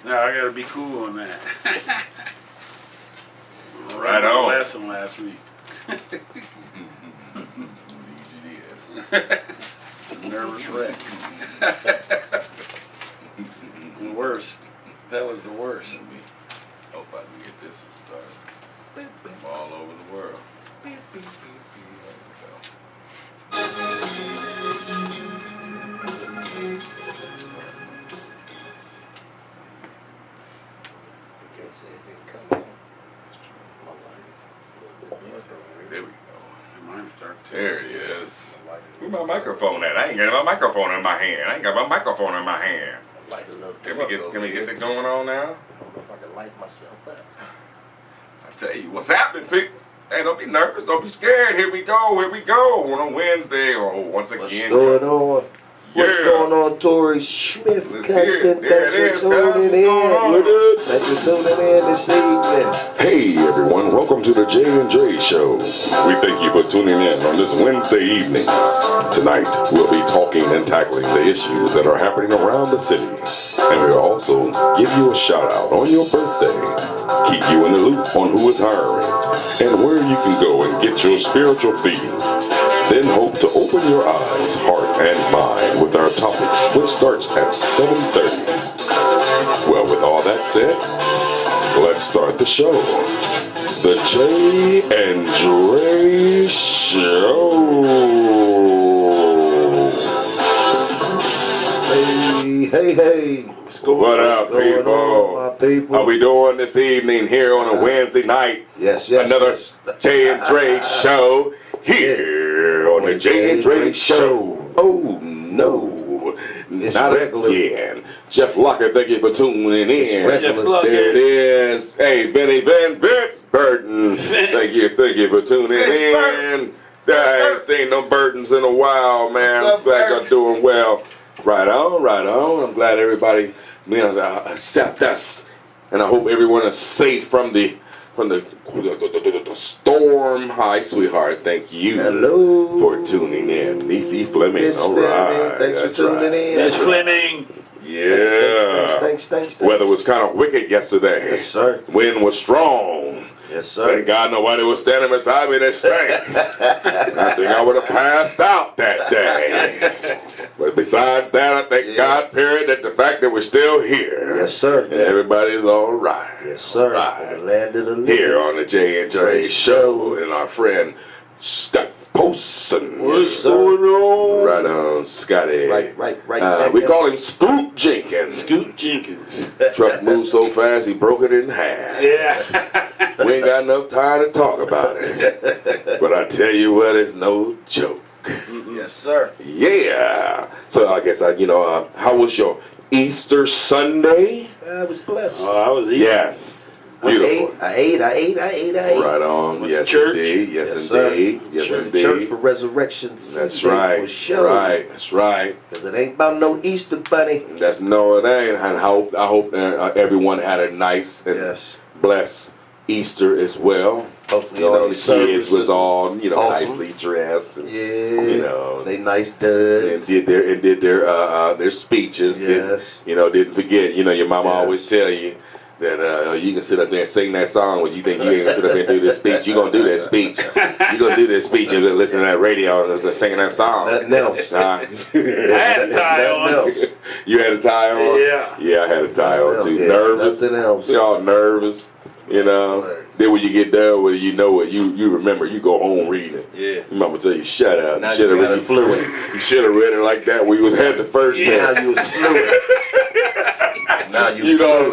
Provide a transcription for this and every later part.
No, I gotta be cool on that. Right on. Lesson last week. Nervous wreck. The worst. That was the worst. Hope I can get this one started. From all over the world. There we go. There we go. Mine start too. There it is. Where my microphone at? I ain't got my microphone in my hand. I ain't got my microphone in my hand. Can we get that going on now? I don't know if I can light myself up. I tell you what's happening, people. Hey, don't be nervous. Don't be scared. Here we go. Here we go. On a Wednesday. Oh, once again. What's going on? What's going on, Tori Smith? Cousin, thanks for tuning in. Thanks for tuning in this evening. Hey everyone, welcome to the J&J Show. We thank you for tuning in on this Wednesday evening. Tonight, we'll be talking and tackling the issues that are happening around the city. And we'll also give you a shout out on your birthday. Keep you in the loop on who is hiring and where you can go and get your spiritual feeding. Then hope to open your eyes, heart, and mind with our topics, which starts at 7:30. Well, with all that said, let's start the show. The J and Dre Show. Hey. What's going What up, people? How we doing this evening here on a Wednesday night? Yes. Another J and Dre Show here on the J and Dre Show. Oh no. It's Not regular. again. Jeff Locker, thank you for tuning in. Jeff Locker. There it is. Hey, Vince Burton. Thank you for tuning in. I ain't seen no Burtons in a while, man. What's up, I'm glad y'all Burtons? doing well. Right on. I'm glad everybody accept us, and I hope everyone is safe from the storm. Hi, sweetheart. Thank you. Hello. For tuning in. DC Fleming. Miss All Fleming, right. thanks for tuning in. Miss Fleming. Yeah. Thanks. Weather was kind of wicked yesterday. Yes, sir. Wind was strong. Yes, sir. Thank God nobody was standing beside me that stank. I think I would have passed out that day. But besides that, I thank God, period, that the fact that we're still here. Yes, sir. And everybody's all right. Yes, sir. Right. The land of the living. Here on the J&J Show, and our friend Scott Poston. What's going on? Right on, Scotty. Right. We call him Scoot Jenkins. Scoot Jenkins. Truck moved so fast he broke it in half. Yeah. We ain't got enough time to talk about it. But I tell you what, it's no joke. Yes, sir. Yeah. So I guess how was your Easter Sunday? I was blessed. I was eating. Yes. Beautiful. I ate. Right on. Went Yes, to church. indeed. Yes, sir. indeed. Yes, Church indeed. for Resurrection Sunday. That's right. For sure. Right. That's right. Because it ain't about no Easter bunny. That's no, it ain't. And I hope everyone had a nice and blessed Easter as well. Hopefully You all know, your the kids services was all awesome. nicely dressed. And, Yeah. They nice and duds. did their speeches. Yes. Didn't forget. Your mama always tell you that you can sit up there and sing that song, but you think you ain't gonna sit up there and do this speech. You gonna do that speech. You gonna do that speech and listen to that radio and singing that song. Nothing else. I had a tie on. You had a tie on? Yeah, I had a tie on too. Yeah, Nervous. nothing else. You're all nervous. Then when you get done with it, you know it. You remember. You go home reading it. Yeah. Your mama tell you, shut up. Now You should have you read got it fluent. You should have read it like that when you had the first Now time. you was fluent. Now You know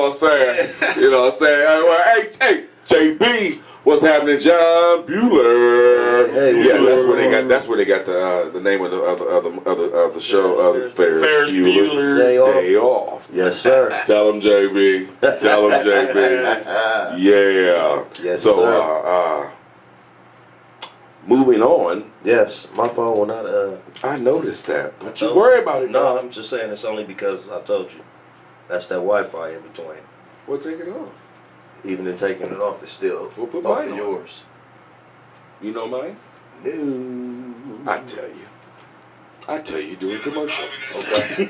what I'm saying? Hey, JB, what's happening, John Bueller? Hey, That's where they got the name of the show. Ferris Bueller. Day off. Yes, sir. Tell him, JB. Yeah. Yes, So, sir. moving on. Yes, my phone will not. I noticed that. Don't you worry about it. No, I'm just saying it's only because I told you. That's that Wi-Fi in between. We'll take it off. Even in taking it off, it's still We'll put off mine of on. yours. You know mine? No. I tell you, doing commercial. Okay.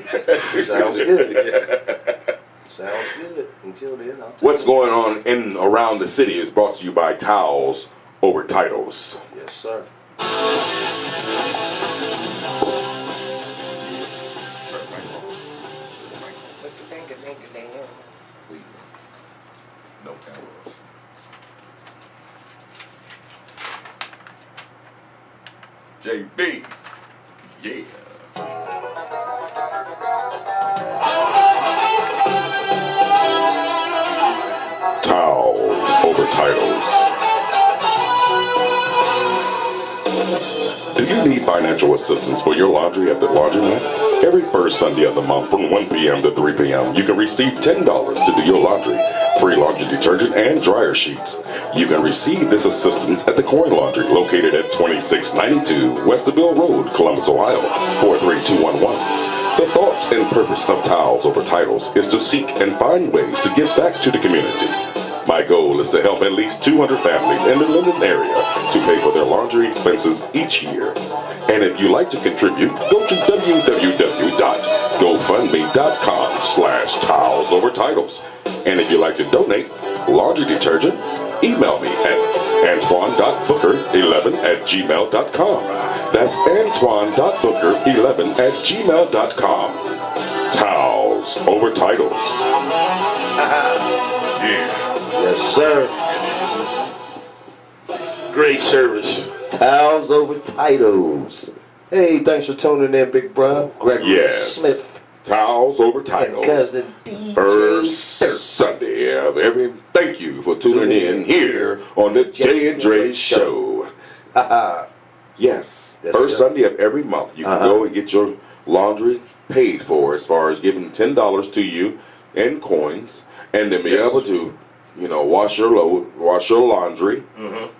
Sounds good. Sounds good. Until then, I'll What's going on in around the city is brought to you by Towels Over Titles. Yes, sir. No cameras. JB. Yeah. Towels Over Titles. Do you need financial assistance for your laundry at the laundromat? Every first Sunday of the month from 1 p.m. to 3 p.m., you can receive $10 to do your laundry, free laundry detergent, and dryer sheets. You can receive this assistance at the Coin Laundry, located at 2692 Westerville Road, Columbus, Ohio, 43211. The thoughts and purpose of Towels Over Titles is to seek and find ways to give back to the community. My goal is to help at least 200 families in the Linden area to pay for their laundry expenses each year. And if you'd like to contribute, go to www.gofundme.com/towelsovertitles. And if you'd like to donate laundry detergent, email me at antoine.booker11@gmail.com. That's antoine.booker11@gmail.com. Towels Over Titles. Yeah. Yes, sir. Great service. Towels Over Titles. Hey, thanks for tuning in, Big Bro. Gregory Yes. Smith Towels Over and Titles. cousin DJ First Dirt. Sunday of every. Thank you for tuning in here on the Jay and Dre Show. Yes, Yes, first sir. Sunday of every month, you can go and get your laundry paid for, as far as giving $10 to you in coins, and then be able to, wash your laundry,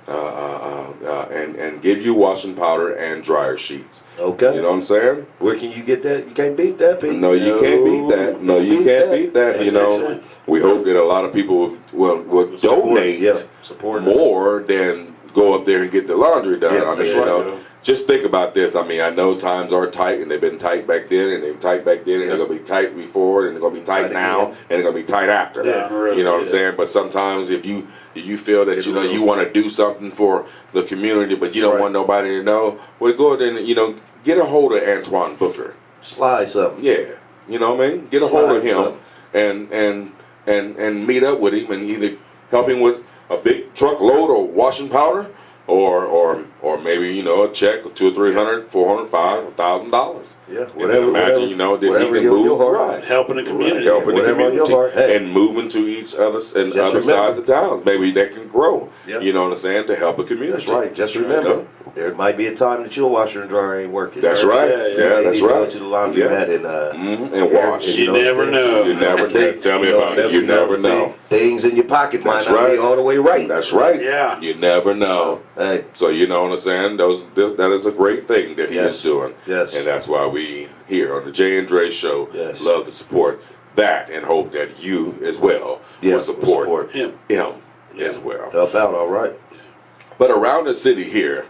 and give you washing powder and dryer sheets. Okay. You know what I'm saying? Where can you get that? You can't beat that, Pete. No, you can't beat that. No, you can't beat that. That's You know, excellent. we hope that a lot of people will donate support more than go up there and get the laundry done. Yeah, I mean, that's you right, know, just think about this. I mean, I know times are tight, and they've been tight back then, and they've tight back then, and they're gonna be tight before, and they're gonna be tight now, again. and they're gonna be tight after. Yeah, really, you know what I'm yeah. saying? But sometimes if you feel that you want to do something for the community, but you That's don't right. want nobody to know, well, go ahead and get a hold of Antoine Booker. Slide something. Yeah, you know what I mean. Get a hold of Slide him and meet up with him and either help him with a big truckload of washing powder, or maybe a check of $200, $300, $400, $500, $1,000. Yeah, Whatever. Imagine that he whatever can your move heart. right. Helping the community. Helping the Whatever on your community heart. Hey. and moving to each other's and Just other remember. sides of towns. Maybe that can grow. Yeah. You know what I'm saying? To help a community. That's right. Just You remember, know? there might be a time that your washer and dryer ain't working. That's right. Yeah, Yeah, You that's need to right. Go to the laundromat and wash. You never know. You never know. Tell me about it. You never know. Things in your pocket might That's not be right. all the way right. That's right. Yeah. You never know. Hey, So you know what I'm saying? That is a great thing that he Yes. is doing. Yes. And that's why we here on the Jay and Dre Show Yes. love to support that and hope that you as well will support Him. him as well. help out, all right. But around the city here,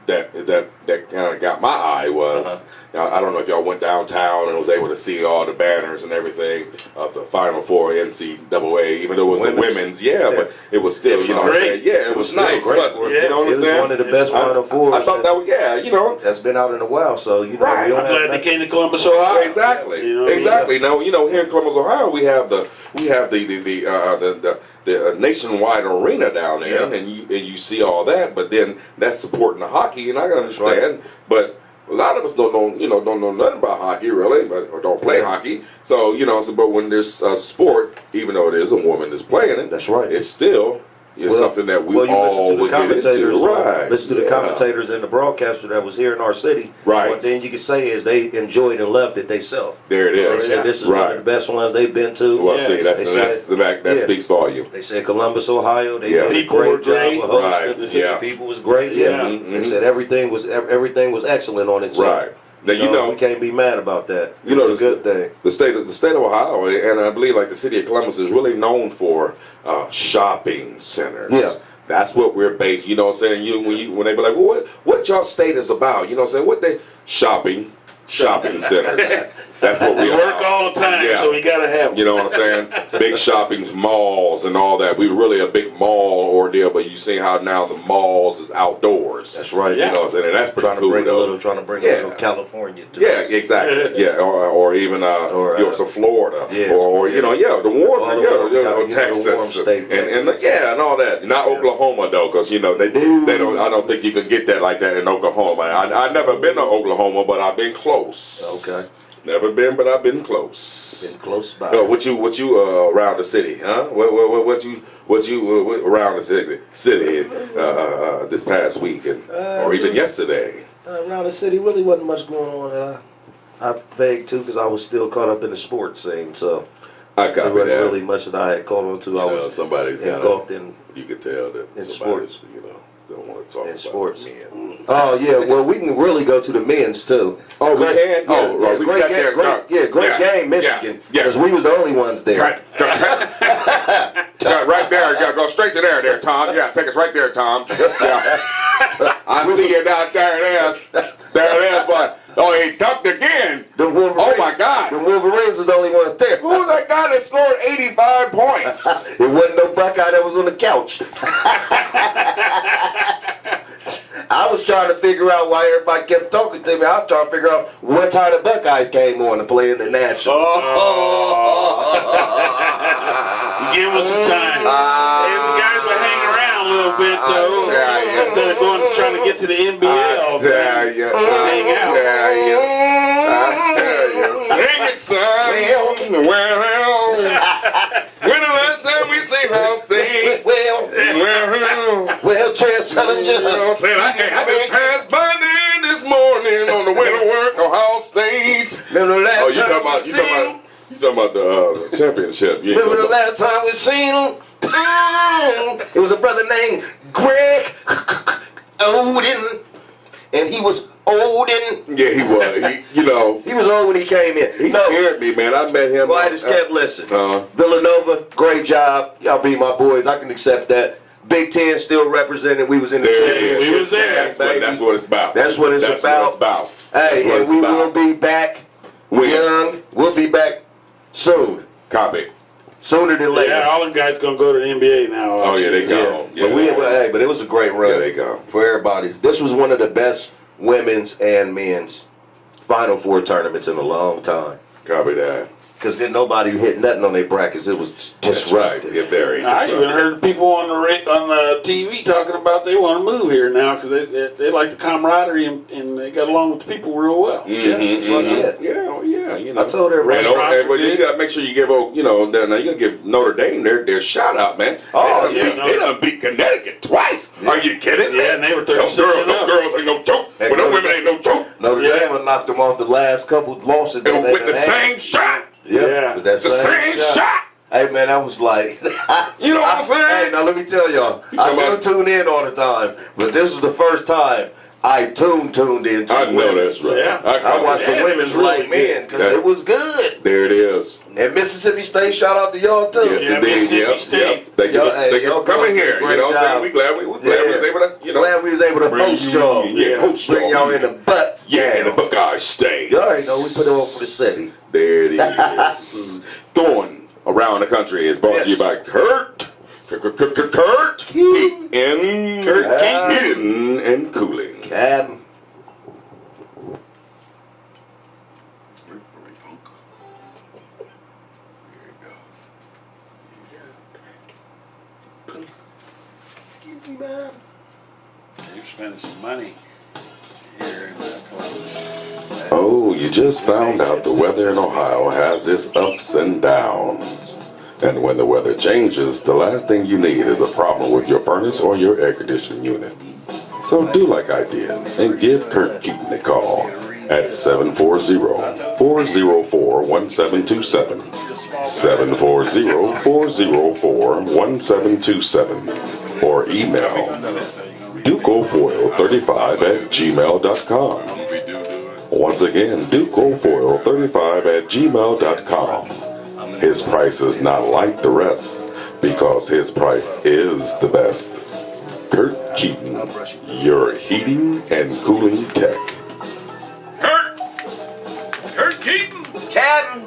that kind of got my eye was, I don't know if y'all went downtown and was able to see all the banners and everything of the Final Four NCAA, even though it was the women's, but it was still, It was you know what I'm great. saying? Yeah, it was still nice, great. wasn't it? Yeah. You know what It I'm was saying? one of the best Final Fours. I thought that was, That's been out in a while, so you know. Right. We don't I'm have glad they nothing- came to Columbus, Ohio. Exactly. You know, Exactly. Now here in Columbus, Ohio, we have the nationwide arena down there, Yeah. and you see all that. But then that's supporting the hockey, and I can That's understand. But a lot of us don't know nothing about hockey really, or don't play hockey. So but when there's a sport, even though it is a woman that's playing it, That's right. It's still something that we you listen all to the would get commentators, into. Right. Listen to the Yeah. commentators and the broadcaster that was here in our city. Right. What then you can say is they enjoyed and loved it themselves. There it They is. said this is one of the best ones they've been to. Well, Yes. see, They that's said- that yeah. speaks volume. They said Columbus, Ohio. They Yeah. did a People were great job great. of hosting. Right. They said Yeah. the people was great. Yeah. Yeah. Mhm. They said everything was excellent on its own. Right. Now we can't be mad about that. You know, It's a good thing. the state of Ohio, and I believe like the city of Columbus is really known for shopping centers. Yeah. That's what we're based. You know what I'm saying? When they be like, well, what y'all state is about? You know what I'm saying? What they shopping centers. That's what we We are. work all the time, Yeah. so we gotta have them. You know what I'm saying? Big shopping malls and all that. We were really a big mall ordeal, but you see how now the malls is outdoors. That's right. You know what I'm saying? And that's pretty Trying to cool, bring though. trying to bring a Yeah. little California to Yeah, us. exactly. Yeah, or even some Florida, Yes, or yeah. the warm, All the or warm Texas, state, Texas. and all that. Not Oklahoma though, because they don't. I don't think you can get that like that in Oklahoma. I've never been to Oklahoma, but I've been close. Okay. Never been, but I've been close. Been close by. What you around the city, huh? What you around the city this past week or even yesterday? Around the city, really wasn't much going on. I vague too because I was still caught up in the sports scene, so I there copy wasn't that. really much that I had caught on to. I was somebody's engulfed in You could tell that in somebody's, sports. don't want to talk In about sports. men. Oh yeah, well we can really go to the men's too. Oh, we can? Yeah, Oh, right, we great got game, there. great Yeah, game, Michigan. yeah. Because we was the only ones there. Right there. Yeah, go straight to there, Tom. Yeah, take us right there, Tom. Yeah. I see it out there. It is. There it is, but he dunked again. The Wolverines. Oh my God. The Wolverines was the only ones there. Who was that guy that scored 85 points? It wasn't no Buckeye that was on the couch. I was trying to figure out why everybody kept talking to me. I was trying to figure out what time the Buckeyes came on to play in the National. Give us some time. Hey, the guys were hanging around a little bit though. Instead of trying to get to the NBA all day. Hang out. I tell you. Sing it, son. Well, when the last time we seen Ohio State? Well, Trey Sullinger. Said I just passed by there this morning on the way to work, Ohio State. Remember the last Oh, you time talking about we seen him? the championship? You ain't Remember the talking last time we seen him? It was a brother named Greg Oden, and he was Oden. Yeah, he was. He was old when he came in. He scared me, man. I met him. Quiet as kept. Listen, Uh-huh. Villanova, great job. Y'all be my boys. I can accept that. Big Ten still represented. We was in the There it championship. is. We was there. That's what it's about. That's what it's about. Hey, and we will be back young. We'll be back soon. Copy. Sooner than later. Yeah, all them guys gonna go to the NBA now. Oh yeah, they go. Yeah. But it was a great run. Yeah, they go. For everybody. This was one of the best women's and men's Final Four tournaments in a long time. Copy that. Because then nobody hit nothing on their brackets. It was That's right. disruptive. Yeah, very. I even heard people on the TV talking about they want to move here now because they like the camaraderie and they got along with the people real well. Yeah, that's what I said. Yeah. I told everybody. But you got to make sure you give, now you got to give Notre Dame their shout out, man. Oh, They done beat Connecticut twice. Are you kidding? Yeah, and they were 36 Those and up. girls ain't no joke. Hey, But those women ain't no joke. Notre Dame knocked them off the last couple losses. And with the same shot. Yeah. With that The same shot. Hey man, I was like, You know what I'm saying? Hey, now let me tell y'all, I talking never about- tune in all the time, but this was the first time I tuned into. I the know women's. that's right. Yeah. I watched the Yeah, it women's was really like men because good. it was good. There it is. And Mississippi State, shout out to y'all too. Yes, Yeah, indeed. Mississippi Yep. State. Thank Y'all- you hey, y'all for coming did a here. You great know what I'm saying? job. We glad we was able to, Glad we was able to bring host you- y'all. yeah, host Bring y'all. y'all in the butt. Yeah, in the Buckeye State. Y'all already know we put it on for the city. There it is. Going around the country is brought to you by Kurt Heating and Cooling. Cabin. Excuse me, ma'am. You're spending some money here in Columbus. Oh, you just found out the weather in Ohio has its ups and downs. And when the weather changes, the last thing you need is a problem with your furnace or your air conditioning unit. So do like I did and give Kurt Keaton a call at 740-404-1727. 740-404-1727. Or email dukeofoil35@gmail.com. Once again, dukeofoil35@gmail.com. His price is not like the rest because his price is the best. Kurt Keaton, your heating and cooling tech. Kurt Keaton. Cabin.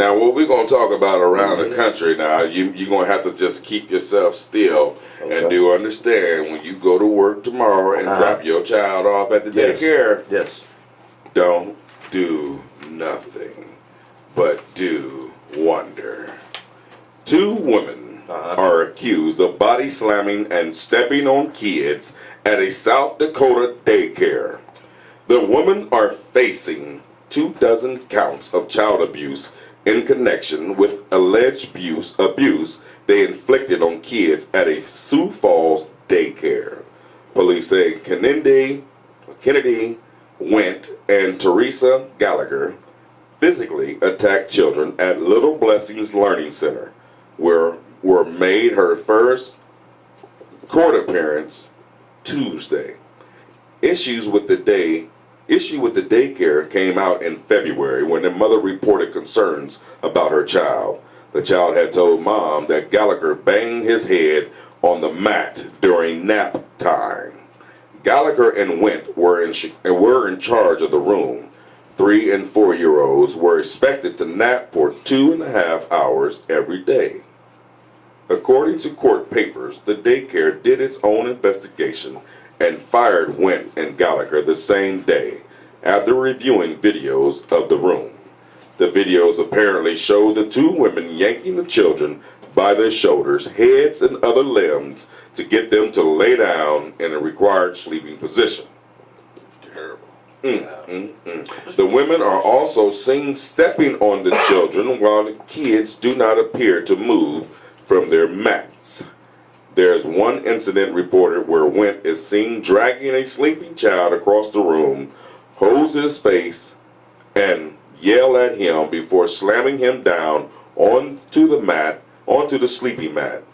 Now, what we're going to talk about around the country now, you're going to have to just keep yourself still and do understand when you go to work tomorrow and drop your child off at the daycare. Yes. Don't do nothing, but do wonder. 2 women are accused of body slamming and stepping on kids at a South Dakota daycare. The women are facing 24 counts of child abuse in connection with alleged abuse they inflicted on kids at a Sioux Falls daycare. Police say Kennedy Went and Teresa Gallagher physically attacked children at Little Blessings Learning Center, where made her first court appearance Tuesday. Issue with the daycare came out in February when the mother reported concerns about her child. The child had told mom that Gallagher banged his head on the mat during nap time. Gallagher and Went were in charge of the room. 3 and 4-year-olds were expected to nap for 2.5 hours every day. According to court papers, the daycare did its own investigation and fired Went and Gallagher the same day after reviewing videos of the room. The videos apparently show the 2 women yanking the children by their shoulders, heads, and other limbs to get them to lay down in a required sleeping position. Terrible. The women are also seen stepping on the children while the kids do not appear to move from their mats. There's one incident reported where Went is seen dragging a sleeping child across the room, holds his face, and yell at him before slamming him down onto the sleeping mat.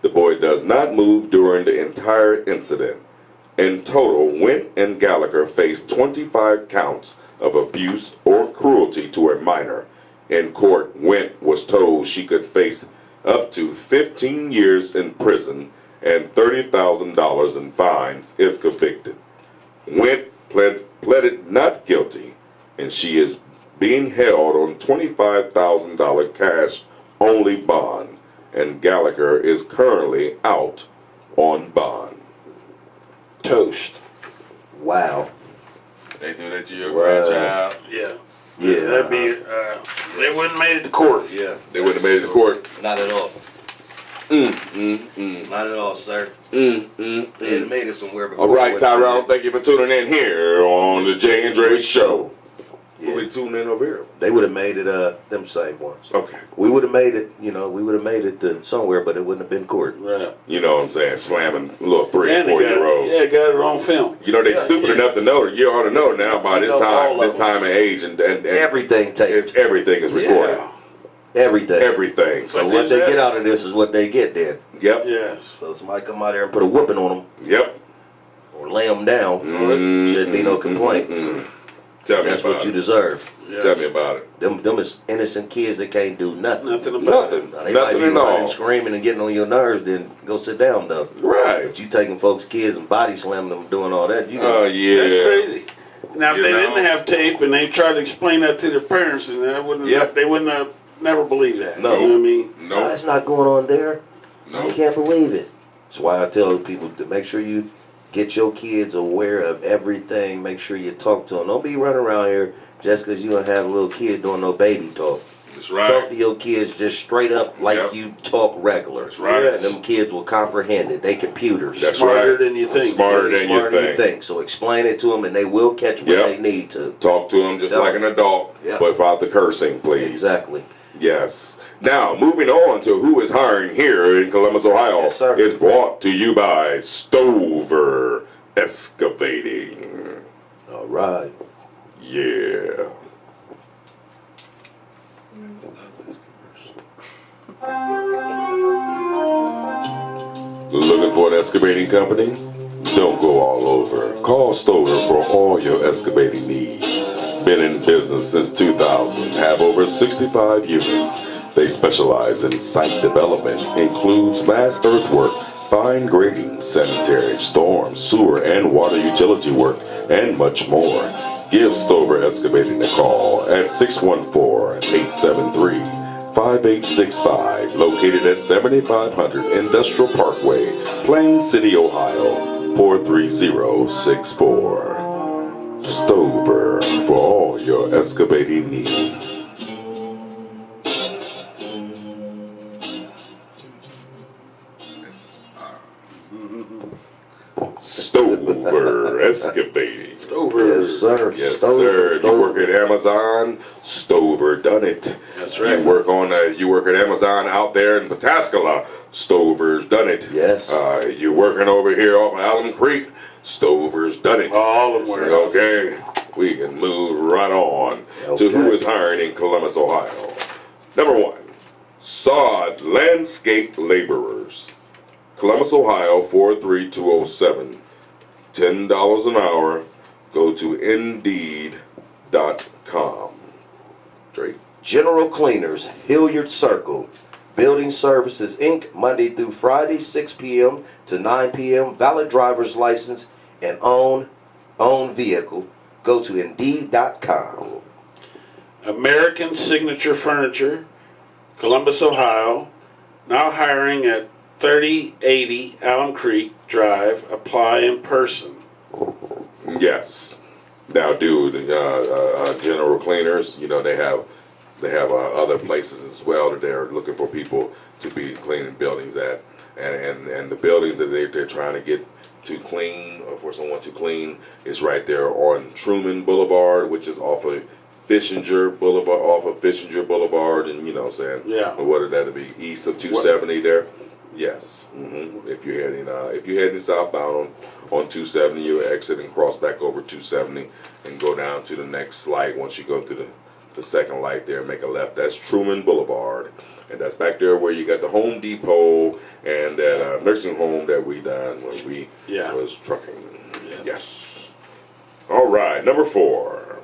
The boy does not move during the entire incident. In total, Went and Gallagher faced 25 counts of abuse or cruelty to a minor. In court, Went was told she could face up to 15 years in prison and $30,000 in fines if convicted. Went pleaded not guilty, and she is being held on $25,000 cash-only bond, and Gallagher is currently out on bond. Toast. Wow. They do that to your grandchild. Yeah. Yeah. That'd be, they wouldn't have made it to court. Yeah. They would have made it to court. Not at all. Not at all, sir. They'd have made it somewhere. All right, Tyrone, thank you for tuning in here on the Jay and Dre Show. Yeah. We tuning in over here. They would have made it, them same ones. Okay. We would have made it, we would have made it to somewhere, but it wouldn't have been court. Right. You know what I'm saying? Slamming little 3 and they 4-year-olds. got it on film. You know, they stupid enough to know. You ought to know now by this all of time and age, and Everything taped. everything is recorded. Yeah. Everything. Everything. So But what they then get out of this is what they get then. Yep. Yes. So somebody come out there and put a whooping on them Yep. or lay them down. Shouldn't be no complaints. Tell me That's about what you it. deserve. Yes. Tell me about it. Them is innocent kids that can't do nothing. Nothing about Nothing. Now, they Nothing might be at all. running, screaming, and getting on your nerves. Then go sit down, though. Right. But you taking folks' kids and body slamming them, doing all that. You Oh, yeah. That's crazy. Now, if You they know? didn't have tape and they tried to explain that to their parents, and they wouldn't have never believed that. No. You know what I mean? No, No. that's not going on there. No. You can't believe it. That's why I tell people to make sure you get your kids aware of everything. Make sure you talk to them. Don't be running around here just because you don't have a little kid doing no baby talk. That's Talk right. to your kids just straight up like you talk regular. That's right. And them kids will comprehend it. They computers. That's Smarter right. than you think. Smarter than you Smarter think. So explain it to them, and they will catch what they need to. Talk to them just Tell like them. an adult, Yeah. but without the cursing, please. Exactly. Yes. Now, moving on to who is hiring here in Columbus, Ohio, Yes, sir. is brought to you by Stover Excavating. All right. Yeah. Looking for an excavating company? Don't go all over. Call Stover for all your excavating needs. Been in business since 2000, have over 65 units. They specialize in site development, includes mass earthwork, fine grading, sanitary, storm, sewer, and water utility work, and much more. Give Stover Excavating a call at 614-873 5865, located at 7500 Industrial Parkway, Plain City, Ohio, 43064. Stover for all your excavating needs. Stover Excavating. Stover. Yes, sir. Yes, Stover, sir. Stover. You work at Amazon, Stover done it. That's right. You work at Amazon out there in Pataskala, Stover's done it. Yes. You working over here off of Alum Creek, Stover's done it. All of them were. Okay, we can move right on to who Okay. is hiring in Columbus, Ohio. Number 1, sod landscape laborers. Columbus, Ohio, 43207. $10 an hour. Go to Indeed.com. Drake. General Cleaners, Hilliard Circle. Building Services, Inc., Monday through Friday, 6 p.m. to 9 p.m. Valid driver's license and own vehicle. Go to Indeed.com. American Signature Furniture, Columbus, Ohio. Now hiring at 3080 Alum Creek Drive. Apply in person. Yes. Now, dude, General Cleaners, they have other places as well that they're looking for people to be cleaning buildings at, and the buildings that they're trying to get to clean, or for someone to clean, is right there on Truman Boulevard, which is off of Fishinger Boulevard, and you know what I'm saying? Yeah. What would that be? East of 270 there? Yes. If you're heading southbound on 270, you exit and cross back over 270 and go down to the next light. Once you go to the second light there, make a left. That's Truman Boulevard, and that's back there where you got the Home Depot and that nursing home that we done when we was trucking. Yeah. Yes. All right, number 4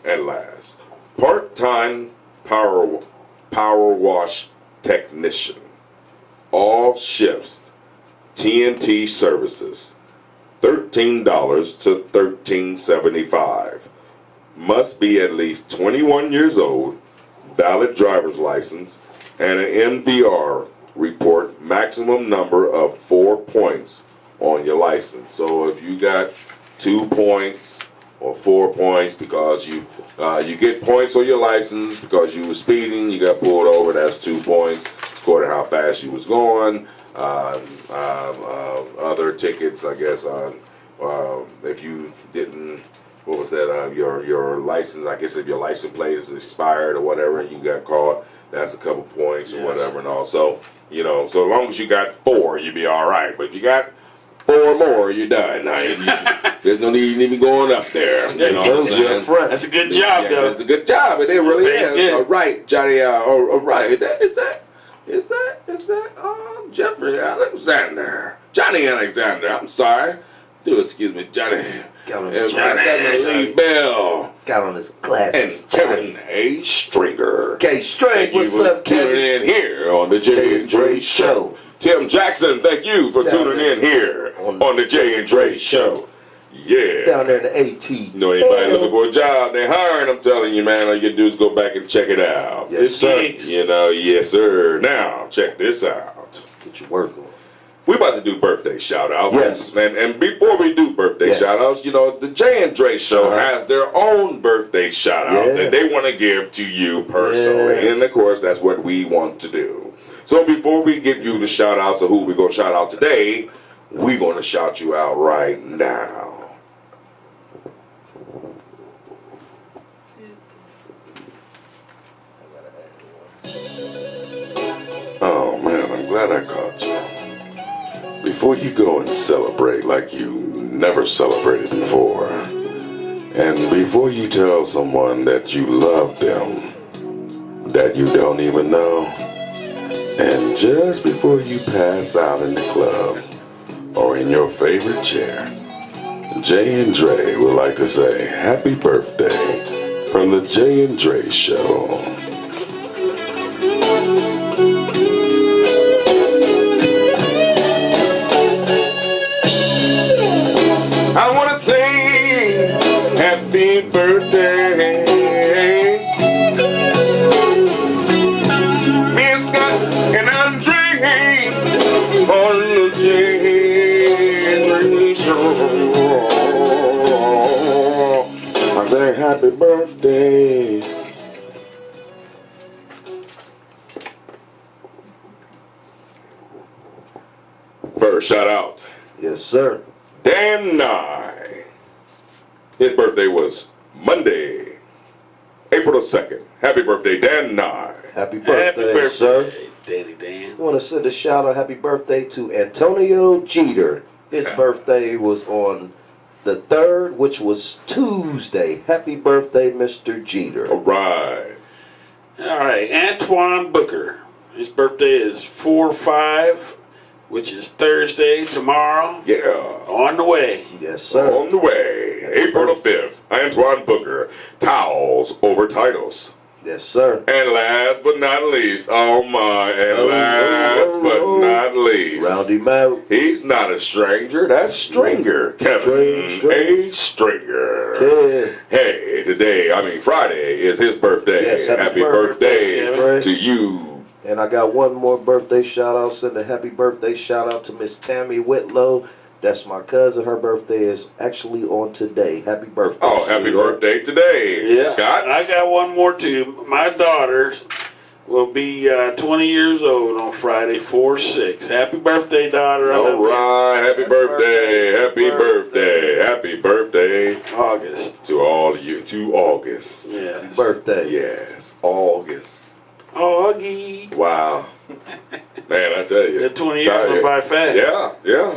and last, part-time power wash technician. All shifts, TNT services, $13 to $13.75. Must be at least 21 years old, valid driver's license, and an NVR report, maximum number of 4 points on your license. So if you got 2 points or 4 points because you get points on your license because you were speeding, you got pulled over, that's 2 points. According to how fast you was going, other tickets, I guess. If you didn't, what was that? Your license. I guess if your license plate is expired or whatever, and you got caught, that's a couple points or whatever. And also, so as long as you got 4, you'd be all right. But if you got 4 more, you're done. Now, there's no need even going up there. You know what I'm saying? That's a good job, though. That's a good job, and it really Pays is. good. All right, Johnny. All right. Is that Jeffrey Alexander? Johnny Alexander, I'm sorry. Do excuse me, Johnny. Got on his Lee Bell. Got on his glasses. And Kevin A. Stringer. Okay, String, what's up, tuning Kevin? in here on the Jay and Dre Show. Tim Jackson, thank you for tuning in here on the Jay and Dre Show. Yeah. Down there in the AT. Anybody looking for a job, they hiring, I'm telling you, man, all you can do is go back and check it out. Yes, sir. Yes, sir. Now, check this out. Get your work on. We about to do birthday shout-outs. Yes. And before we do birthday shout-outs, the Jay and Dre Show has their own birthday shout-out that they want to give to you personally. Yes. And, of course, that's what we want to do. So before we give you the shout-outs of who we're going to shout out today, we're going to shout you out right now. Oh, man, I'm glad I caught you. Before you go and celebrate like you never celebrated before, and before you tell someone that you love them that you don't even know, and just before you pass out in the club or in your favorite chair, Jay and Dre would like to say happy birthday from the Jay and Dre Show. I want to say happy birthday happy birthday. First shout out, Yes, sir. Dan Nye. His birthday was Monday, April the 2nd. Happy birthday, Dan Nye. Happy birthday, Happy birthday, sir. Daddy Dan. I want to send a shout out, happy birthday to Antonio Jeter. His birthday was on the 3rd, which was Tuesday. Happy birthday, Mr. Jeter. All right. All right, Antoine Booker. His birthday is 4/5, which is Thursday, tomorrow. Yeah. On the way. Yes, sir. On the way, April the 5th, Antoine Booker, towels over titles. Yes, sir. And last but not least, oh my, and Oh, last oh, but oh. not least, Round him out. he's not a stranger, that's Stringer, Kevin A. Stringer. Kev. Hey, Friday is his birthday. Yes, happy birthday birthday, to you. And I got one more birthday shout out. Send a happy birthday shout out to Miss Tammy Whitlow. That's my cousin. Her birthday is actually on today. Happy birthday. Oh, happy sweetheart. birthday today, Yeah. Scott. I got one more too. My daughter will be 20 years old on Friday, 4/6. Happy birthday, daughter. I All love you. right, happy birthday, happy birthday, happy birthday August. to all of you, to August. Yeah. Birthday. Yes, August. Augie. Wow. Man, I tell you. The 20 years went by fast. Yeah.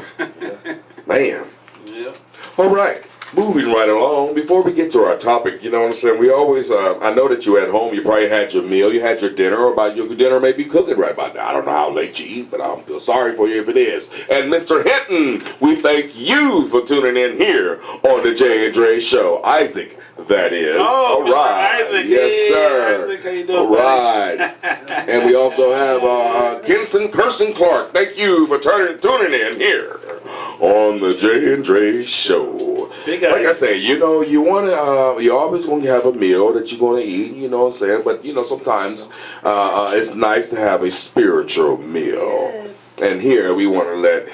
Man. Yeah. All right. Moving right along. Before we get to our topic, you know what I'm saying? We always, I know that you at home, you probably had your meal, you had your dinner, or about your dinner may be cooking right about now. I don't know how late you eat, but I feel sorry for you if it is. And Mr. Hinton, we thank you for tuning in here on the Jay and Dre Show. Isaac, that is. Oh, All Mr. right. Isaac. Yes, Hey, sir. Isaac, how you doing, All buddy? right. And we also have Kenson Person Clark. Thank you for tuning in here on the Jay and Dre Show. Big Like I Ice. say, you know, you always going to have a meal that you're going to eat, you know what I'm saying? But, you know, sometimes it's nice to have a spiritual meal. Yes. And here we want to let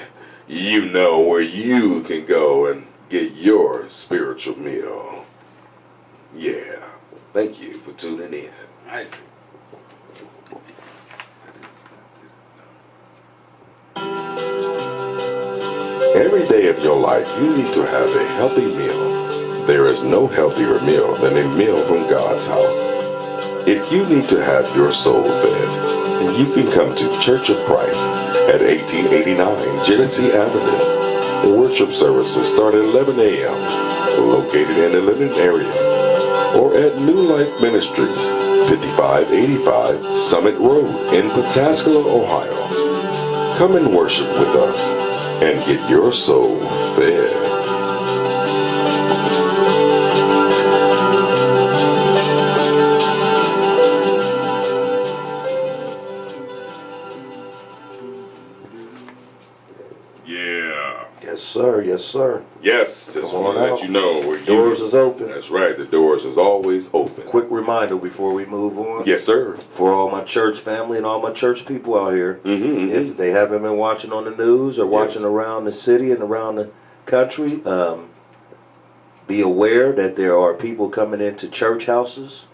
you know where you can go and get your spiritual meal. Yeah. Thank you for tuning in. Isaac. Every day of your life, you need to have a healthy meal. There is no healthier meal than a meal from God's house. If you need to have your soul fed, then you can come to Church of Christ at 1889 Genesee Avenue. The worship services start at 11 a.m., located in the Linden area, or at New Life Ministries, 5585 Summit Road in Pataskala, Ohio. Come and worship with us and get your soul fed. Yeah. Yes, sir. Yes, sir. Yes, just Come want to on let out. you know where you... Doors is open. That's right, the doors is always open. Quick reminder before we move on. Yes, sir. For all my church family and all my church people out here, if they haven't been watching on the news or watching around the city and around the country, be aware that there are people coming into church houses,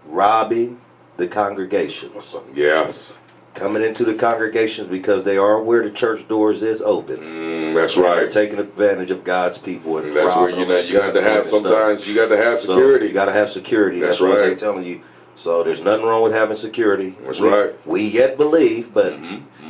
robbing the congregations. Yes. Coming into the congregations because they are where the church doors is open. That's They're right. taking advantage of God's people. And That's where, robbing you them know, and you got to doing have that stuff. sometimes, you got to have So, security. you got to have security. That's What right. they're telling you. So there's nothing wrong with having security. That's right. We yet believe, but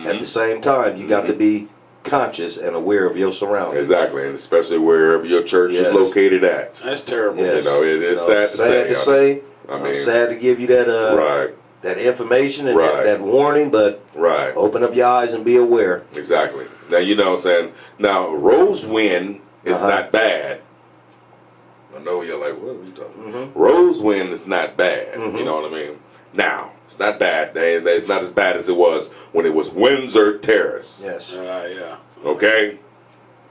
at the same time, you got to be conscious and aware of your surroundings. Exactly, and especially wherever your church Yes. is located at. That's terrible. Yes. You know, it is sad to say. I mean, sad to give you that right, that information and Right. that warning, but right, open up your eyes and be aware. exactly. Now, you know what I'm saying? Now, Rose wind is not bad. I know you're like, what are you talking about? Rose wind is not bad. You know what I mean? Now, it's not bad. It's not as bad as it was when it was Windsor Terrace. Yes. Yeah. Okay?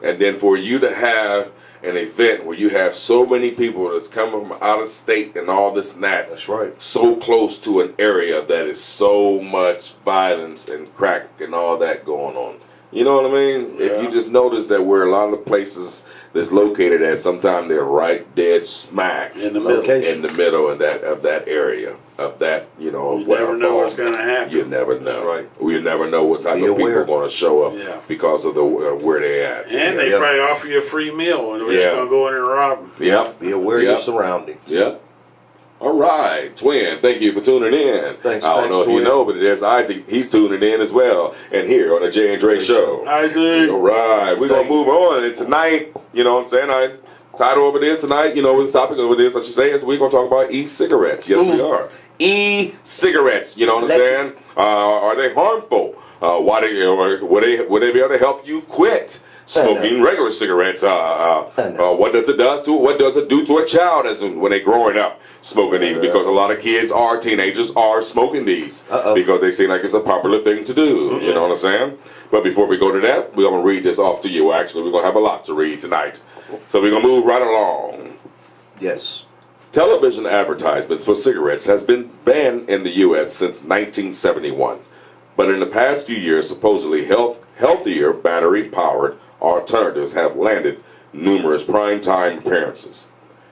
And then for you to have an event where you have so many people that's coming from out of state and all this and that, That's right. so close to an area that is so much violence and crack and all that going on, You know what I mean? Yeah. If you just notice that where a lot of the places that's located at, sometimes they're right dead smack In the middle. in the middle of that area of that, you know. You never know what's going to happen. You never know. That's right. You never know what type Be of people aware. are going to show up Yeah. because of the where they at. And they probably offer you a free meal, and we're just Yeah. going to go in and rob them. Yep. Be aware of your surroundings. Yep. All right, Twin, thank you for tuning in. Thanks, I don't know if you Twin. know, but there's Isaac. He's tuning in as well. And here on the Jay and Dre Show. Isaac. All right, we're going to move on. And tonight, you know what I'm saying? Title over there tonight, you know, the topic over there, I should say, is we're going to talk about e-cigarettes. Yes, we are. E-cigarettes, you know what I'm saying? Are they harmful? Would they be able to help you quit smoking regular cigarettes? What does it do to a child when they're growing up smoking these? Because a lot of kids teenagers are smoking these because they seem like it's a popular thing to do. You know what I'm saying? But before we go to that, we're going to read this off to you. Actually, we're going to have a lot to read tonight. So we're going to move right along. Yes. Television advertisements for cigarettes has been banned in the U.S. since 1971. But in the past few years, supposedly healthier battery-powered alternatives have landed numerous primetime appearances.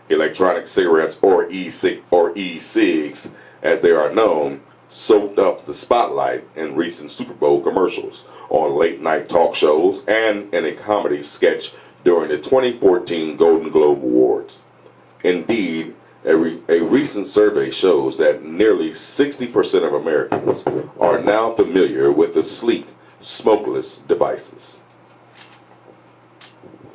Electronic cigarettes, or e-cigs, as they are known, soaked up the spotlight in recent Super Bowl commercials, on late-night talk shows, and in a comedy sketch during the 2014 Golden Globe Awards. Indeed, a recent survey shows that nearly 60% of Americans are now familiar with the sleek, smokeless devices.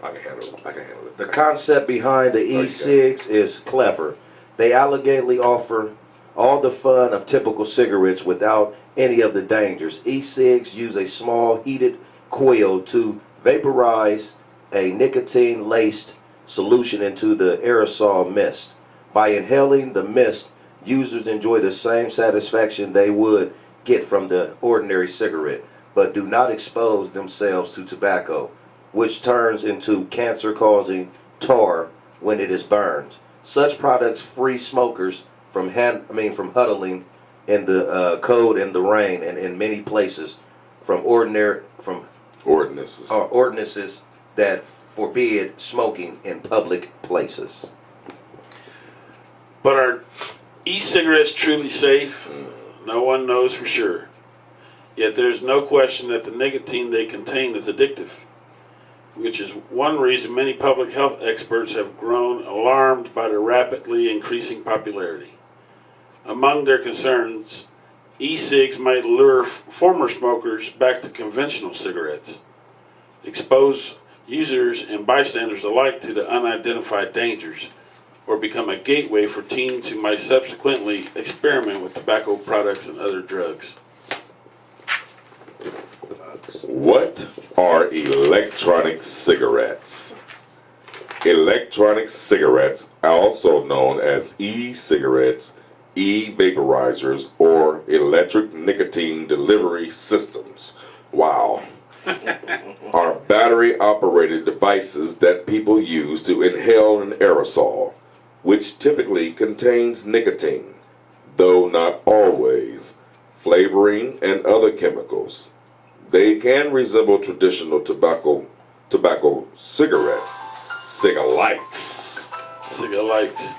I can handle it. The concept behind the e-cigs is clever. They allegedly offer all the fun of typical cigarettes without any of the dangers. E-cigs use a small heated coil to vaporize a nicotine-laced solution into the aerosol mist. By inhaling the mist, users enjoy the same satisfaction they would get from the ordinary cigarette, but do not expose themselves to tobacco, which turns into cancer-causing tar when it is burned. Such products free smokers from huddling in the cold and the rain, and in many places from ordinances that forbid smoking in public places. But are e-cigarettes truly safe? No one knows for sure. Yet there's no question that the nicotine they contain is addictive, which is one reason many public health experts have grown alarmed by their rapidly increasing popularity. Among their concerns, e-cigs might lure former smokers back to conventional cigarettes, expose users and bystanders alike to the unidentified dangers, or become a gateway for teens who might subsequently experiment with tobacco products and other drugs. What are electronic cigarettes? Electronic cigarettes, also known as e-cigarettes, e-vaporizers, or electric nicotine delivery systems, are battery-operated devices that people use to inhale an aerosol, which typically contains nicotine, though not always, flavoring, and other chemicals. They can resemble traditional tobacco cigarettes, cigalikes. Cigalikes.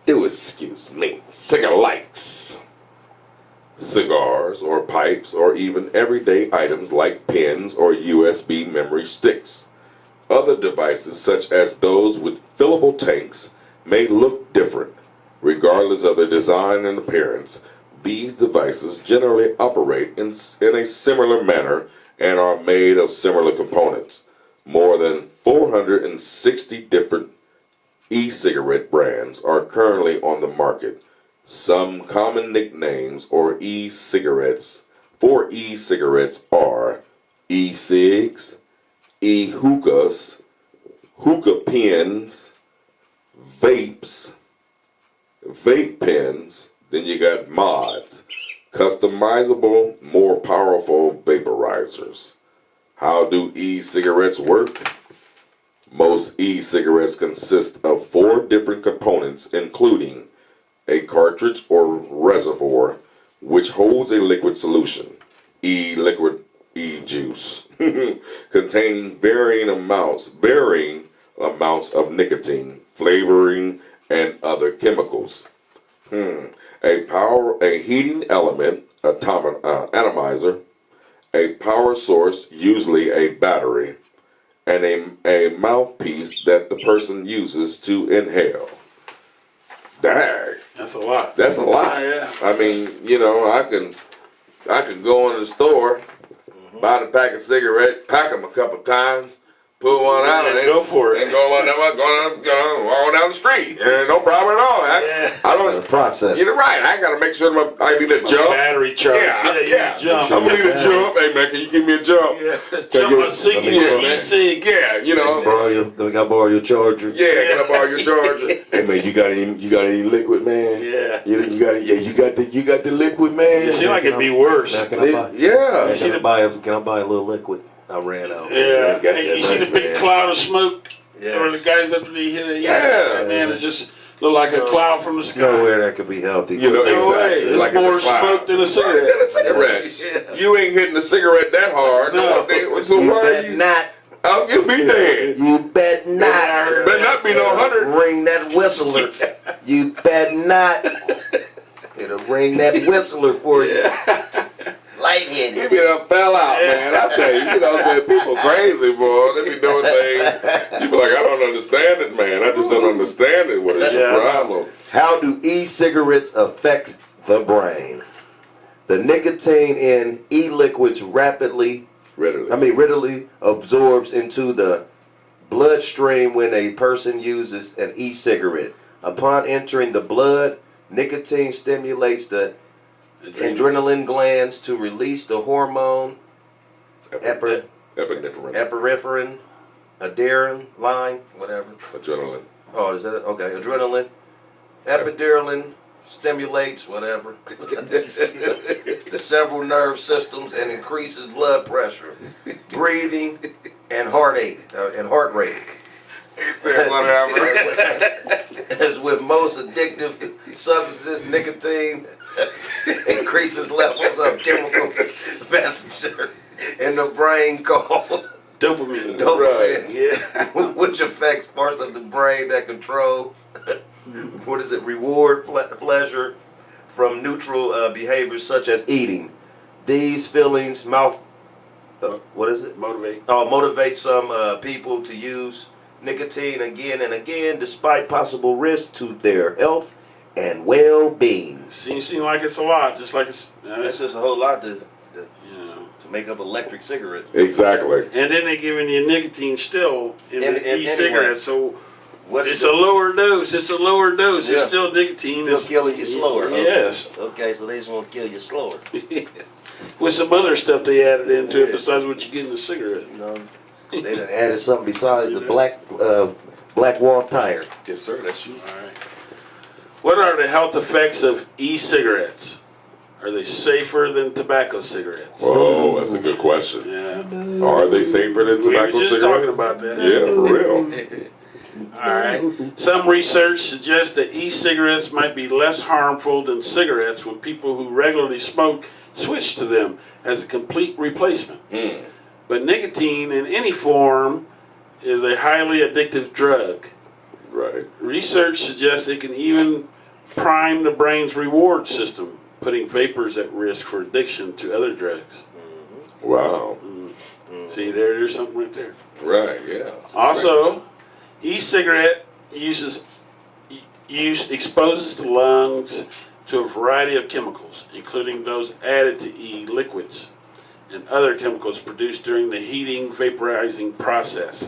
Excuse me, cigalikes. Cigars or pipes or even everyday items like pens or USB memory sticks. Other devices such as those with fillable tanks may look different. Regardless of their design and appearance, these devices generally operate in a similar manner and are made of similar components. More than 460 different e-cigarette brands are currently on the market. Some common nicknames for e-cigarettes are e-cigs, e-hookahs, hookah pens, vapes, vape pens, then you got mods, customizable, more powerful vaporizers. How do e-cigarettes work? Most e-cigarettes consist of 4 different components, including a cartridge or reservoir, which holds a liquid solution, e-liquid, e-juice, containing varying amounts of nicotine, flavoring, and other chemicals. A heating element, atomizer, a power source, usually a battery, and a mouthpiece that the person uses to inhale. Dang. That's a lot. That's a lot. Yeah. I mean, I can go in the store, buy the pack of cigarettes, pack them a couple times, pull one out, and go for it. And go on down the street. And no problem at all. I don't. Process. You're right. I got to make sure I need a jump. Battery charge. Yeah. Jump. I'm gonna need a jump. Hey man, can you give me a jump? Yeah. Jump a cig. E-cig. Yeah, Can I borrow your charger? Yeah, can I borrow your charger? Hey man, you got any liquid, man? Yeah. You got the liquid, man. It seems like it'd be worse. Now, can I buy a little liquid? I ran out. Yeah. Got Hey, that you see the nice, big man. cloud of smoke? Yes. Or the guys up there hit it? Yeah. Man, it just looked like a cloud from the There's sky. nowhere that could be healthy. No way. It's Like more a cloud. smoke than a Right, cigarette. than a cigarette. Yeah. You ain't hitting the cigarette that hard. No. So You why are bet you? not. I'll you be dead. You bet not. Better not be no 100. Ring that whistler. You bet not. It'll ring that whistler for you. You Lightheaded. be done fell out, man. I tell you, people crazy, boy. They be doing things. You be like, I don't understand it, man. I just don't understand it. What is your problem? How do e-cigarettes affect the brain? The nicotine in e-liquids readily absorbs into the bloodstream when a person uses an e-cigarette. Upon entering the blood, nicotine stimulates the adrenaline glands to release the hormone Epinephrine. epinephrine, adrenaline, whatever. Adrenaline. Oh, is that it? Okay? Adrenaline, epidural stimulates whatever the several nerve systems and increases blood pressure, breathing, and heart rate. As with most addictive substances, nicotine increases levels of chemical messenger in the brain called Dopamine. dopamine, which affects parts of the brain that control reward, pleasure from neutral behaviors such as eating. These feelings motivate some people to use nicotine again and again, despite possible risks to their health and well-being. Seems like it's a lot, just like it's. That's just a whole lot to make up electric cigarettes. Exactly. And then they're giving you nicotine still in the e-cigarette, so it's a lower dose. It's a lower dose. Yeah. It's still nicotine. Still killing you slower. Huh? Yes. Okay, so they just want to kill you slower. With some other stuff they added into it besides what you get in the cigarette. They done added something besides the black wall tire. Yes, sir. That's you. All right. What are the health effects of e-cigarettes? Are they safer than tobacco cigarettes? Whoa, that's a good question. Yeah. Are they safer than We were tobacco just cigarettes? talking about that. Yeah, for real. All right. Some research suggests that e-cigarettes might be less harmful than cigarettes when people who regularly smoke switch to them as a complete replacement. But nicotine in any form is a highly addictive drug. Right. Research suggests it can even prime the brain's reward system, putting vapors at risk for addiction to other drugs. Wow. See, there's something right there. Right, yeah. Also, e-cigarette exposes the lungs to a variety of chemicals, including those added to e-liquids and other chemicals produced during the heating vaporizing process.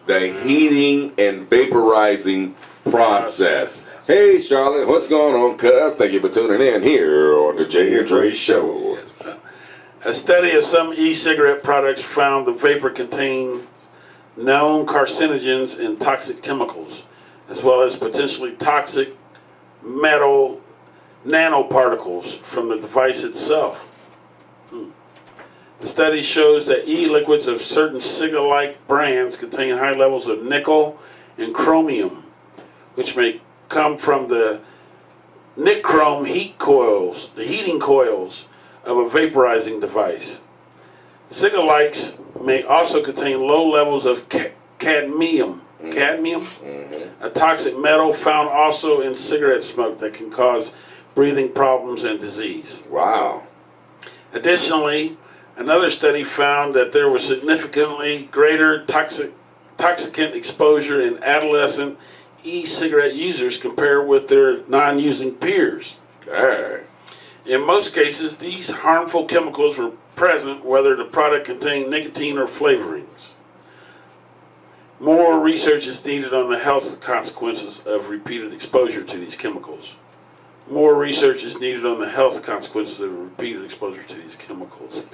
The heating and vaporizing process. Hey, Charlotte, what's going on, cuz? Thank you for tuning in here on the Jay and Dre Show. A study of some e-cigarette products found the vapor contains known carcinogens and toxic chemicals, as well as potentially toxic metal nanoparticles from the device itself. The study shows that e-liquids of certain cigarette-like brands contain high levels of nickel and chromium, which may come from the nichrome heat coils, the heating coils of a vaporizing device. Cigarettes may also contain low levels of cadmium, a toxic metal found also in cigarette smoke that can cause breathing problems and disease. Wow. Additionally, another study found that there was significantly greater toxicant exposure in adolescent e-cigarette users compared with their non-using peers. Dang. In most cases, these harmful chemicals were present whether the product contained nicotine or flavorings. More research is needed on the health consequences of repeated exposure to these chemicals. More research is needed on the health consequences of repeated exposure to these chemicals.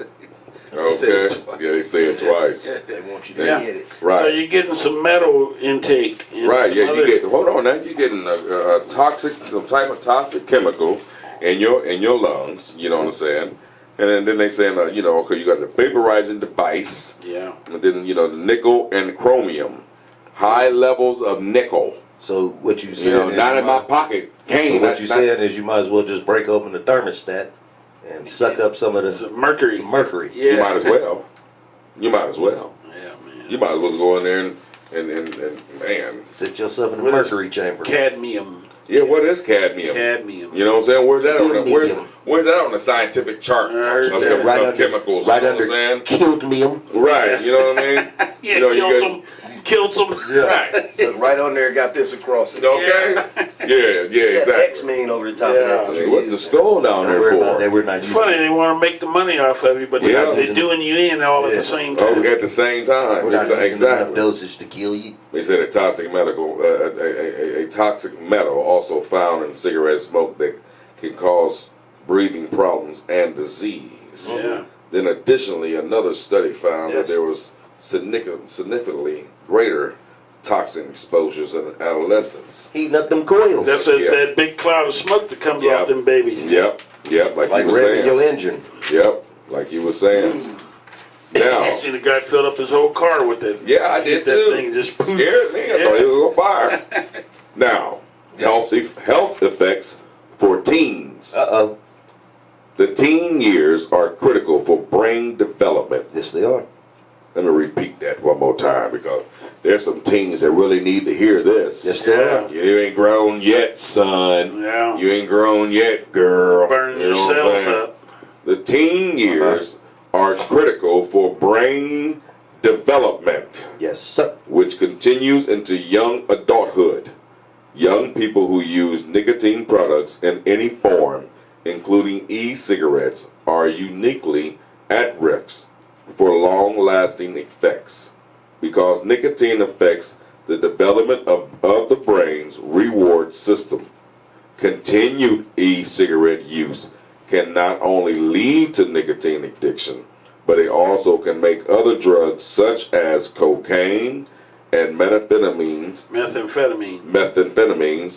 Okay. Yeah, they say it twice. They want you to Yeah. get it. Right. So you're getting some metal intake. And Right, some yeah, other- you get. Hold on, now you're getting a toxic, some type of toxic chemical in your lungs. You know what I'm saying? And then they saying, okay, you got the vaporizing device, Yeah. and then the nickel and chromium, high levels of nickel. So what you You said? know, is not you in my might- pocket. So Cane. what you saying is you might as well just break open the thermostat and suck up some of It's the mercury. mercury. Yeah. You might as well. You might as well. Yeah, man. You might as well go in there and man. Sit yourself in the What is- mercury chamber. Cadmium. Yeah, what is cadmium? Cadmium. You know what I'm saying? Where's that on the Cadmium. where's that on the scientific chart I heard of, that. of chemicals? right you know what under I'm saying? cadmium. Right, you know what I mean? Yeah, you know, killed you some. Killed some. Right. Look, right on there, got this across it. Okay. Yeah, That X exactly. mean over the top Yeah. of that. Hey, what's the skull down Don't there worry about for? that. We're not It's using funny, they want to make the money off of you, but Yeah. they're doing you in all at Yeah. the same time. Oh, at the same time. We're not using enough Exactly. dosage to kill you. They said a toxic a toxic metal also found in cigarette smoke that can cause breathing problems and disease. Yeah. Then additionally, another study found that Yes. there was significantly greater toxin exposures in adolescents. Heating up them coils. That's Yeah. that big cloud of smoke that comes Yeah. off them babies. Yep, like like you were revving saying. your engine. Yep, like you were saying. Now, I seen a guy filled up his whole car with it. yeah, I did That too. thing just poof. Scared me. I thought it was on fire. Now, health effects for teens. Uh-oh. The teen years are critical for brain development. Yes, they are. Let me repeat that one more time because there's some teens that really need to hear this. Yes, they Yeah. are. You ain't grown yet, son. Yeah. You ain't grown yet, girl. Burning You your know what I'm cells saying? up. The teen years are critical for brain development, Yes, sir. which continues into young adulthood. Young people who use nicotine products in any form, including e-cigarettes, are uniquely at risk for long-lasting effects because nicotine affects the development of the brain's reward system. Continued e-cigarette use can not only lead to nicotine addiction, but it also can make other drugs such as cocaine and methamphetamines,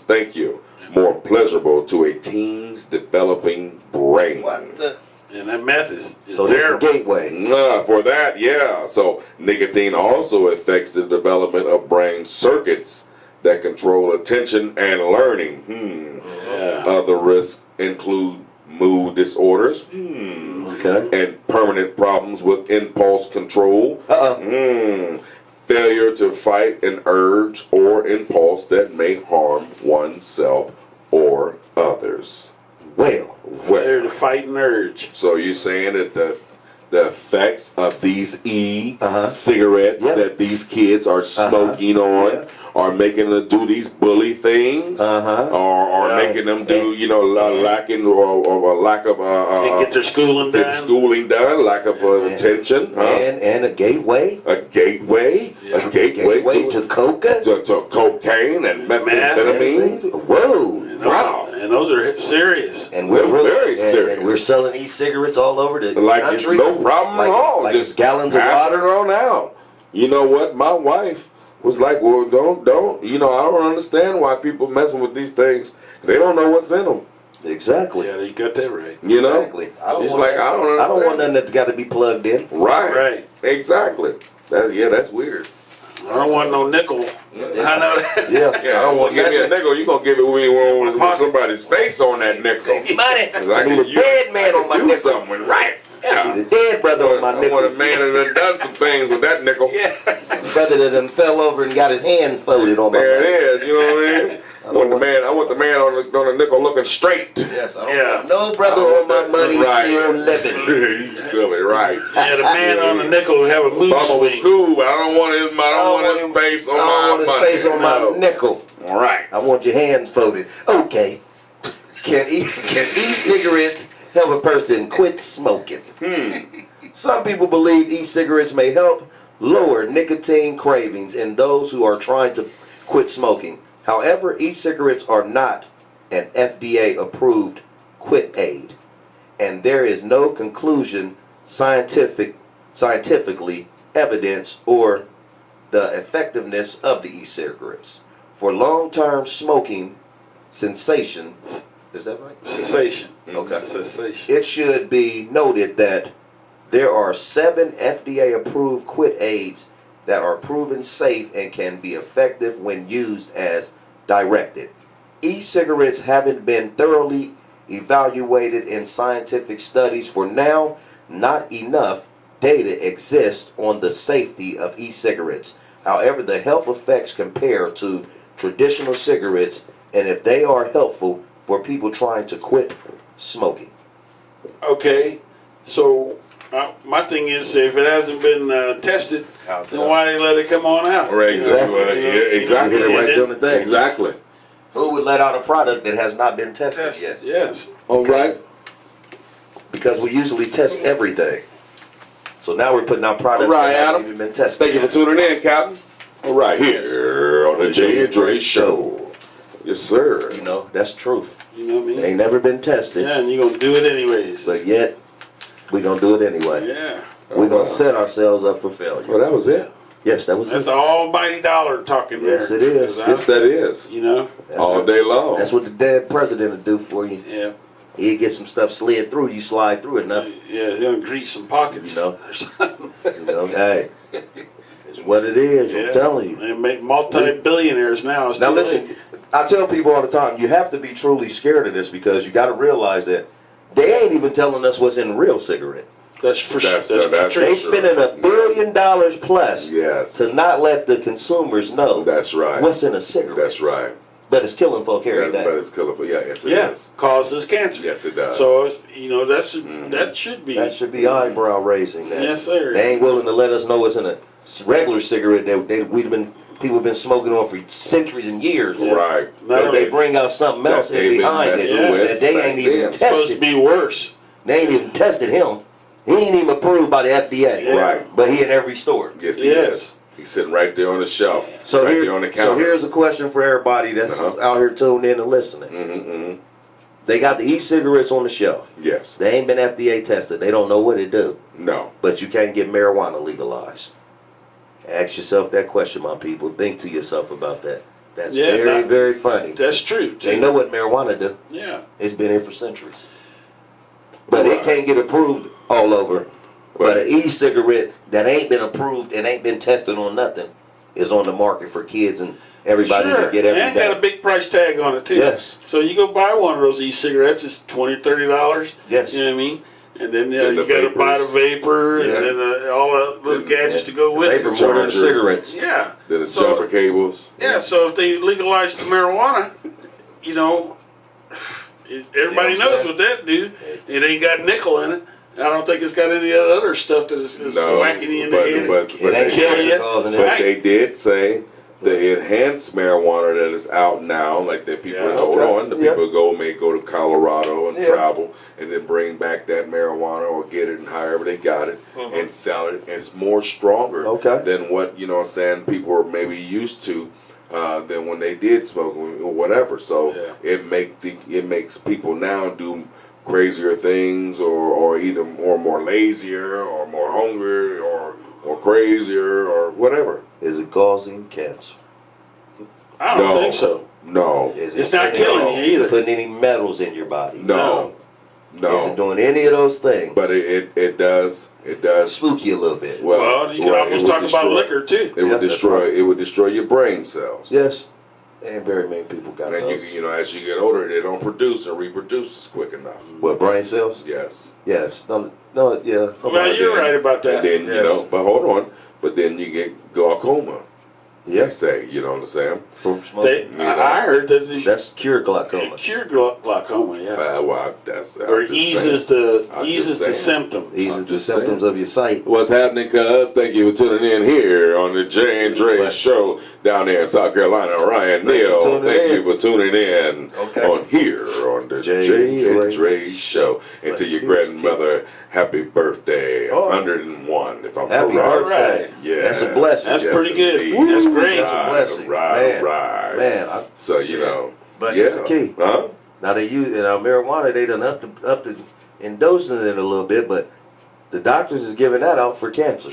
thank you, more pleasurable to a teen's developing brain. What the? And that meth is So that's the terrible. gateway. For that, yeah. So nicotine also affects the development of brain circuits that control attention and learning. Yeah. Other risks include mood disorders Okay. and permanent problems with impulse control. Failure to fight an urge or impulse that may harm oneself or others. Well, They're the fighting urge. So you're saying that the effects of these cigarettes Yeah. that these kids are smoking on Yeah. are making them do these bully things, or Yeah. making them do lacking or a lack of Can't get their schooling get done. Uh-huh. done, lack of attention, and a gateway. a gateway To coca. to cocaine and methamphetamine. Whoa. Wow. And those are serious. And we're They're really, very and serious. we're selling e-cigarettes all over the Like country. it's no problem Like- at all. like Just gallons of pass water. it on out. You know what? My wife was like, "Well, don't. I don't understand why people messing with these things. They don't know what's in them. Exactly. Yeah, you got that right. You know? Exactly. She's like, I don't understand. I don't want nothing that got to be plugged in. Right. Right. Exactly. That's weird. I don't want no nickel. I know that. Yeah. Yeah, I don't want to give me a nickel. You gonna give it with somebody's face on that nickel? Money. 'Cause I need a dead man on my do nickel. something with it. Right. Yeah. The dead brother on my I nickel. want a man that done some things with that nickel. Yeah. Brother that done fell over and got his hand folded on my There money. it is. You know what I mean? I want the man on the nickel looking straight. Yes, I don't Yeah. want no brother on my money Right. still living. You silly, right? Yeah, the man on the nickel will have a mood Bubba was swing. cool, but I don't want his face on I don't want my his face on money. my nickel. All right. I want your hands folded. Okay. Can e-cigarettes help a person quit smoking? Some people believe e-cigarettes may help lower nicotine cravings in those who are trying to quit smoking. However, e-cigarettes are not an FDA-approved quit aid, and there is no conclusion scientifically evidence or the effectiveness of the e-cigarettes for long-term smoking cessation. Is that right? Cessation. Okay. Cessation. It should be noted that there are 7 FDA-approved quit aids that are proven safe and can be effective when used as directed. E-cigarettes haven't been thoroughly evaluated in scientific studies for now. Not enough data exists on the safety of e-cigarettes. However, the health effects compare to traditional cigarettes, and if they are helpful for people trying to quit smoking. Okay, so my thing is, if it hasn't been tested, then why they let it come on out? Right, exactly. Exactly. You hit it right on the thing. Exactly. Who would let out a product that has not been tested yet? Yes. All right. Because we usually test everything. So now we're putting out products All right, that haven't Adam. even been tested. Thank you for tuning in, Captain. All right, here on the Jay and Dre Show. Yes, sir. You know, that's truth. You know what I mean? They ain't never been tested, Yeah, and you're going to do it anyways. but yet we gonna do it anyway. Yeah. We're gonna set ourselves up for failure. Well, that was it. Yes, that was That's it. the almighty dollar talking there. Yes, it is. Yes, that is. You know? That's All what- day long. That's what the dead president would do for you. Yeah. He'd get some stuff slid through, you slide through enough. Yeah, you're going to grease some pockets. You know. Or something. You know, hey, it's what it is. Yeah. I'm telling you. They make multi-billionaires now. It's Now too listen, late. I tell people all the time, you have to be truly scared of this because you got to realize that they ain't even telling us what's in real cigarette. That's for sure. That's That's true. true. They spending $1 billion plus Yes. to not let the consumers know That's right. what's in a cigarette. That's right. But it's killing folk every But day. it's colorful. Yeah, yes, it Yeah, is. causes cancer. Yes, it does. So you know that should be. That should be eyebrow raising. That Yes, sir. They ain't willing to let us know what's in a regular cigarette that people have been smoking on for centuries and years. Right. But they bring out something else That they've been behind it messing with that they back ain't even then. supposed to tested. be worse. They ain't even tested him. He ain't even approved by the FDA. Yeah. Right. But he in every store. Yes, he Yes. is. He's sitting right there on the shelf. So right here, there on the counter. so here's a question for everybody that's out here tuned in and listening. Mm-hmm. They got the e-cigarettes on the shelf. Yes. They ain't been FDA tested. They don't know what it do. No. But you can't get marijuana legalized. Ask yourself that question, my people. Think to yourself about that. That's Yeah, very, very funny. That's true. Too. They know what marijuana do. Yeah. It's been here for centuries. But it can't get approved all over. But an e-cigarette that ain't been approved and ain't been tested on nothing is on the market for kids and everybody Sure. to get every and day. got a big price tag on it too. Yes. So you go buy one of those e-cigarettes, it's $20, $30. Yes. You know what I mean? And then Then you the got to buy the vapors. vapor Yeah. and then all the little gadgets to go with Vapor it. more than Charger. cigarettes. Yeah. Then the So- jumper cables. Yeah. So if they legalize the marijuana, you know, everybody See what I'm knows saying? what that do. It ain't got nickel in it. I don't think it's got any other stuff that is No. whacking you in the head. But It ain't kill cancer you. causing But it. Right. they did say the enhanced marijuana that is out now, like that people Yeah, hold okay. on, the Yeah. people may go to Colorado and Yeah. travel and then bring back that marijuana or get it and however they got it and sell it. And it's more stronger Okay. than what, you know what I'm saying, people are maybe used to than when they did smoke or whatever. So Yeah. it makes people now do crazier things or either more lazier or more hungry or crazier or whatever. Is it causing cancer? I don't No. think so. No. Is It's it not sending- killing you Is either. it putting any metals in your body? No. Is No. it doing any of those things? But it does Spook you a little bit. Well, you can it almost would talk about liquor too. It would Yeah, destroy. It would destroy your brain cells. Yes. And very many people got And those. you know, as you get older, they don't produce and reproduce as quick enough. What, brain cells? Yes. Yes. No, yeah. Well, you're right about that. And then you Yes. know, but hold on. But then you get glaucoma. They Yes. say, you know what I'm saying? From smoking. I heard that That's cure glaucoma. cure glaucoma, yeah, Well, that's or I'm just eases saying. the I'm eases just the saying. symptoms. These I'm are the just symptoms saying. of your sight. What's happening, cuz? Thank you for tuning in here on the Jay and Dre Right. show down there in South Carolina. Ryan Thanks for Neal, tuning thank in. you for tuning in Okay. on here on the Jay Jay and and Dre show. And to your Here's grandmother, happy birthday, Oh. 101, if I'm Happy correct. birthday. Right. Yeah, That's a blessing. That's pretty good. indeed. That's great. That's a blessing. Right, Man. right. Man, So you know, But yeah, here's the key. huh? now they use marijuana. They done up the endorsing it a little bit, but the doctors is giving that out for cancer.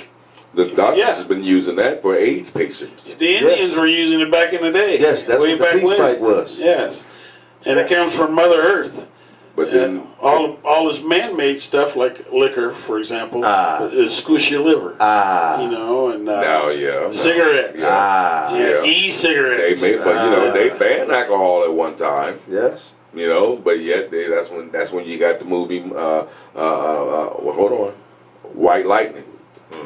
The doctors Yeah. have been using that for AIDS patients. The Indians Yes. were using it back in the day. Yes, that's way what the back peace when. pipe was. Yes, and it comes from Mother Earth. But And then all this man-made stuff like liquor, for example, squish your liver. You know, and now, yeah, cigarettes. Ah, Yeah. They E-cigarettes. made, but you know, they banned alcohol at one time. yes. You know, but yet that's when you got the movie. Well, hold on, White Lightning.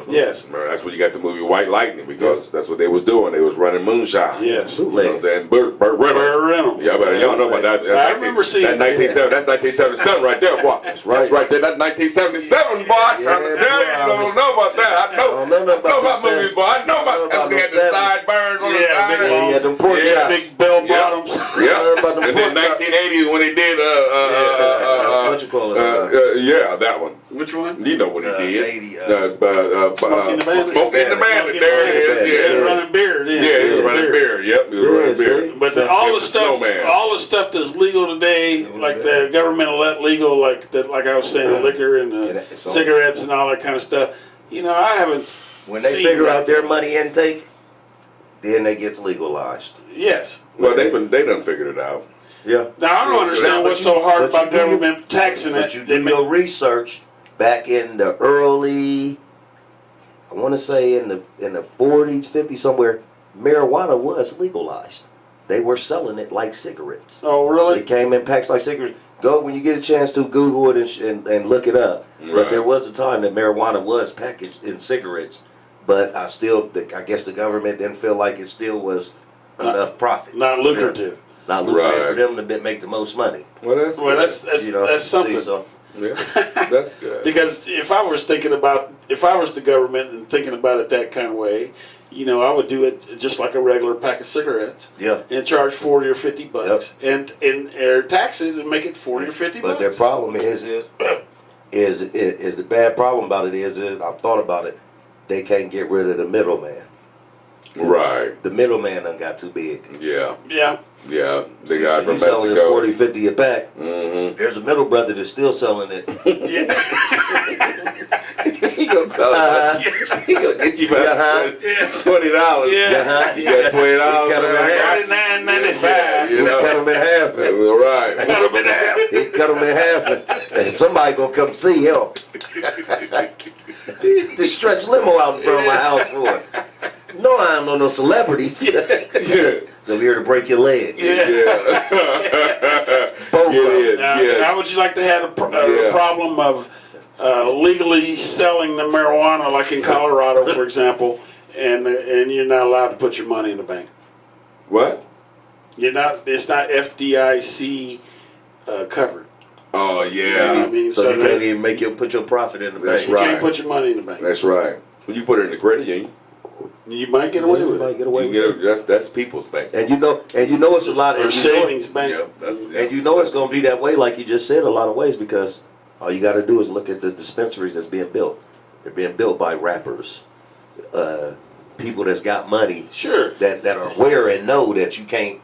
Yes. Remember, that's when you got the movie White Lightning because that's what they was doing. They was running moonshine. Yes. You know what I'm saying? Burt Reynolds. Burt Reynolds. Yeah, but y'all know about that. I remember seeing that 1970. That's 1977 right there, boy. That's right. That's right there. That's 1977, boy. I'm trying to Yeah, tell you, boy, you don't know about that. I know. I don't know I know about them movies, boy. I know about. about They had them the sideburns on the Yeah, side. big Yeah, he had them pork Yeah. chops. Big bell Yeah. bottoms. Yeah, about them and then pork chops. 1980s when he did what you call it? yeah, that one. Which one? You know what he did. 80, Smoking the Bandit. Smoking the Bandit. There it is. He was Yeah, running beer. yeah, he was running beer. Yep, he was running Yeah, beer. see? But So- all Yeah, the the stuff, snowman. all the stuff that's legal today, like the government will let legal, like I was saying, the liquor and Yeah, the it's all- cigarettes and all that kind of stuff. You know, I haven't. When they seen figure that. out their money intake, then it gets legalized. Yes. Well, they done figured it out. Yeah. Now I don't understand But what's you- so hard but about you do- government taxing But it. you They do make- your research back in the early, I want to say in the 40s, 50s, somewhere, marijuana was legalized. They were selling it like cigarettes. Oh, really? It came in packs like cigarettes. Go when you get a chance to Google it and look it up. Right. But there was a time that marijuana was packaged in cigarettes. But I guess the government didn't feel like it still was enough profit. Not for them. lucrative. Not lucrative Right. for them to make the most money. Well, that's Well, that's You know, that's something. See, so, yeah, that's good. Because if I was the government and thinking about it that kind of way, you know, I would do it just like a regular pack of cigarettes. yeah. And charge $40 or $50, and or tax it and make it $40 or $50. But their problem is the bad problem about it is I've thought about it. They can't get rid of the middleman. Right. The middleman done got too big. Yeah. Yeah. Yeah. The See, guy so from he's selling it Mexico. 40, 50 a pack. Mm-hmm. There's a middle brother that's still selling it. He gonna tell us. He gonna get you back $20. Yeah. You got $20. He cut him in half. $49.95. You He know. cut him in half. Right. Cut 'em in half. He cut him in half. And somebody gonna come see him. Just stretch limo out in front of my house for it. No, I don't know no celebrities. Yeah. So we're here to break your legs. Yeah. Both of Get them. in. Now, Yeah. how would you like to have a Yeah. problem of legally selling the marijuana, like in Colorado, for example, and you're not allowed to put your money in the bank? What? You're not. It's not FDIC covered. Oh I yeah. mean, So so you that can't even put your profit in the That's bank. you right. can't put your money in the bank. That's right. When you put it in the credit union, You might get away You with might it. get away you with get it. that's people's bank. And you know it's a lot Or of savings bank. Yeah, that's, And you know it's going to be that way, like you just said, a lot of ways, because all you got to do is look at the dispensaries that's being built. They're being built by rappers, people that's got money, Sure. that are aware and know that you can't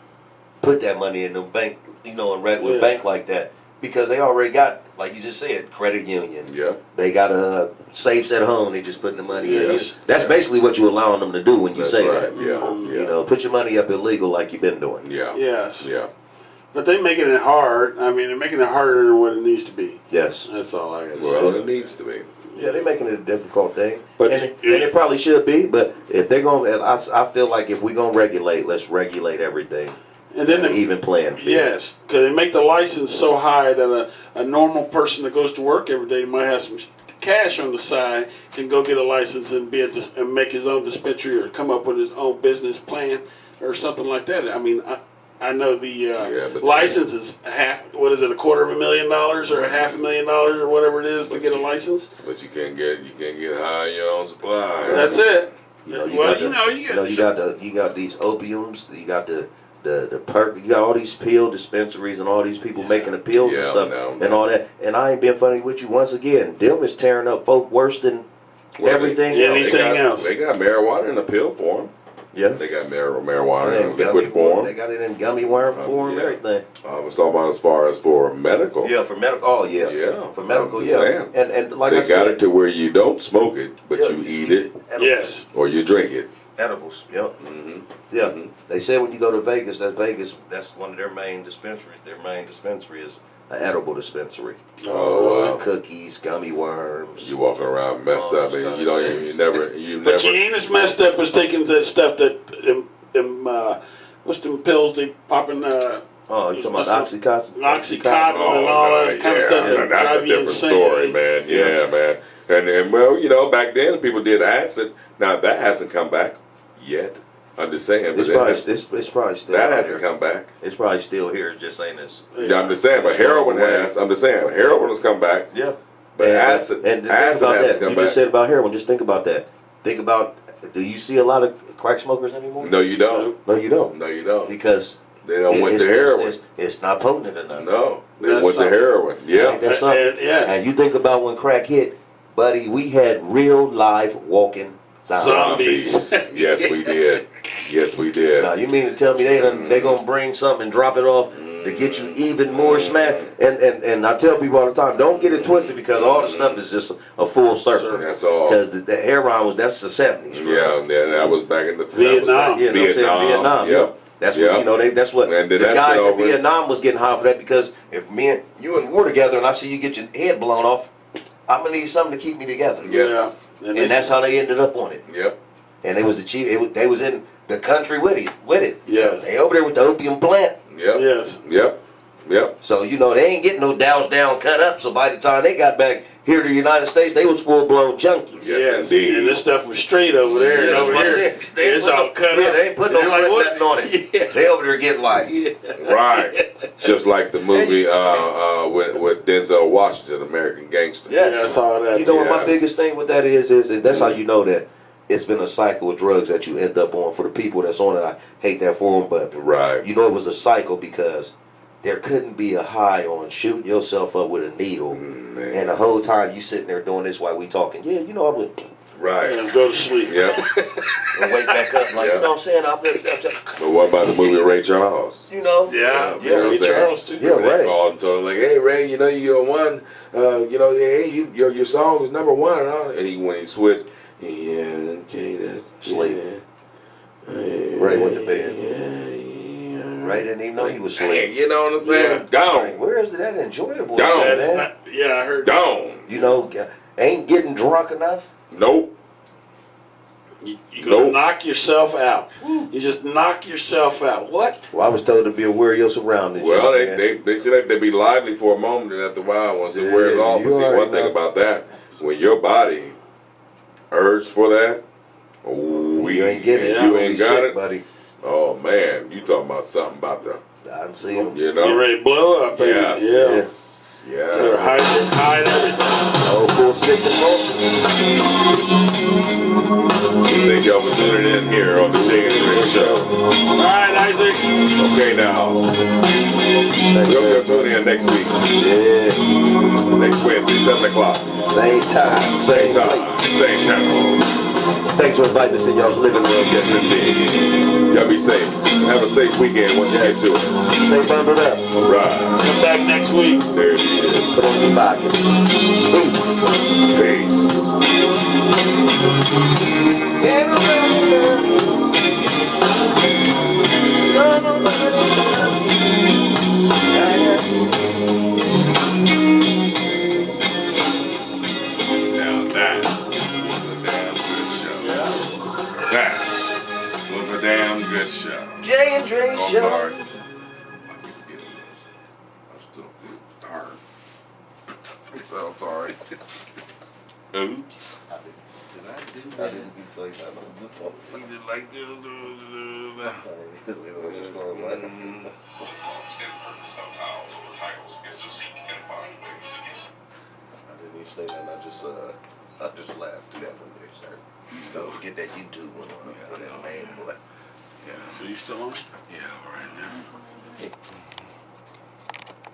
put that money in the bank, in regular Yeah. bank like that. because they already got, like you just said, credit union. Yeah. They got safes at home. They just putting the money Yes. in. That's basically what you're allowing them to do when you That's say right. that. Yeah. You know, put your money up illegal like you've been doing. Yeah. Yes. Yeah. But they're making it hard. I mean, they're making it harder than what it needs to be. Yes. That's all I got to Well, say. it needs to be. Yeah, they're making it a difficult thing, But- and it probably should be. But if they're going, I feel like if we're gonna regulate, let's regulate everything. And then An even playing field. yes, because they make the license so high that a normal person that goes to work every day might have some cash on the side, can go get a license and and make his own dispensary or come up with his own business plan or something like that. I mean, I know the but license is $250,000 or $500,000 or whatever it is to But get a you- license. But you can't get high on your own supply. That's it. You know, you got these opiums. You got the perk. You got all these pill dispensaries and all these people making the pills and Yeah, stuff no. and all that. And I ain't being funny with you once again. Them is tearing up folk worse than everything yeah, else. anything else. They got marijuana in a pill form. Yeah. They got marijuana in They liquid form. They got it in gummy worm form, yeah. everything. I was talking about as far as for medical. Yeah, for medical. Oh, yeah. Yeah, For medical, I'm yeah. just saying. And like They I said, got it to where you don't smoke it, but yeah, you eat it edibles. Yes. or you drink it. Edibles. Yep. Mm-hmm. Yeah. They said when you go to Vegas, that's one of their main dispensaries. Their main dispensary is an edible dispensary. Oh, wow. Cookies, gummy worms. You walking around messed up, and you don't even, you never. But you ain't as messed up as taking that stuff that what's them pills they popping Oh, you talking about Oxycontin? Oxycontin and all that kind of stuff that That's a drive you different insane. story, man. Yeah, man. And well, back then people did acid. Now that hasn't come back yet. I'm just saying, but It's probably still that out hasn't here. come back. It's probably still here. It's just ain't as. Yeah, I'm just saying, but heroin has. I'm just saying, heroin has come back. Yeah. But and acid think about hasn't that. come You back. just said about heroin. Just think about that. Think about. Do you see a lot of crack smokers anymore? No, you don't. No, you don't. No, you don't. Because They don't went to heroin. It's not potent enough. No, they That's went to something. heroin. Yeah. Ain't that something? Yes. And you think about when crack hit, buddy, we had real live walking zombies. Zombies. Yes, we did. Yes, we did. Now you mean to tell me they gonna bring something and drop it off to get you even more smack? And I tell people all the time, don't get it twisted because all the stuff is just a full circle. That's all. Because the heroin that's the 70s. Yeah, that was back in the Vietnam. Yeah, Vietnam. Yeah. Yeah. That's what that's what And the then that's guys in over. Vietnam was getting high for that because if you and war together and I see you get your head blown off, I'm gonna need something to keep me together. Yes. Yeah. And that's how they ended up on it. Yep. And it was they was in the country with it. Yes. They over there with the opium plant. Yep. Yes. Yep. Yep. So they ain't getting no doused down, cut up. So by the time they got back here to the United States, they was full blown junkies. Yes, indeed. And this stuff was straight over there and that's over what I here. said. They ain't It's put all cut up. They ain't put no They're like, foot what? nothing on it. Yeah. They over there getting like. Right. Just like the movie with Denzel Washington, American Gangster. Yes. Yeah, I saw that. You know what my Yes. biggest thing with that is that's how you know that it's been a cycle of drugs that you end up on. For the people that's on it, I hate that for them, but Right. you know it was a cycle because there couldn't be a high on shooting yourself up with a needle, man. and the whole time you sitting there doing this while we talking. Yeah, I would Right. And go to sleep. Yep. and wake back up like Yeah. you know what I'm saying. But what about the movie Ray Charles? You know. Yeah. You know what I'm Ray saying? Charles too. Yeah. They Ray. called and told him like, "Hey Ray, you're one. Hey, your song is number one." And all. And when he switched, yeah, okay, that's Sleep. Yeah. Ray went to bed. Yeah. Ray didn't even know he was Dang, asleep. you know what I'm saying? Like, Gone. where is that enjoyable? Gone. man? That's not, yeah, I heard. Gone. You know, ain't getting drunk enough. Nope. You gonna Nope. knock yourself out. You just knock yourself out. What? Well, I was told to be aware of your surroundings. Well, young man. they say that they be lively for a moment, and after a while, once it Yeah, wears off. But you see, already one thing know. about that, when your body urges for that, oh, you ain't getting it. you You'll ain't be got sick, it. buddy. Oh man, you talking about something about the, I'm seeing. you know? You ready to blow up, baby? Yes. Yeah. Yes. They're hide everything. Oh, full sick We thank y'all for tuning in here on the Jay and Drake Show. All right, Isaac. Okay, now we'll tune in next week, Yeah. next Wednesday, 7 o'clock, Same time. same time, place. same channel. Thanks for inviting us in y'all's living room. Yes, indeed. Y'all be safe. Have a safe weekend once you get to it. Stay bundled up. Right. Come back next week. There it is. Put on your pockets. Peace. Peace. Now that was a damn good show. That was a damn good show. Jay and Dre I'm show. sorry. I keep forgetting this. I'm still darn. I'm sorry. Oops. Did I do I that? didn't say that on this one. We did like this. All inverts of titles over titles is to seek and find ways to get. I didn't even say that. I just laughed to that one there, sir. So get that YouTube one on. Yeah, That man boy. Yeah. So you still on? Yeah, right now.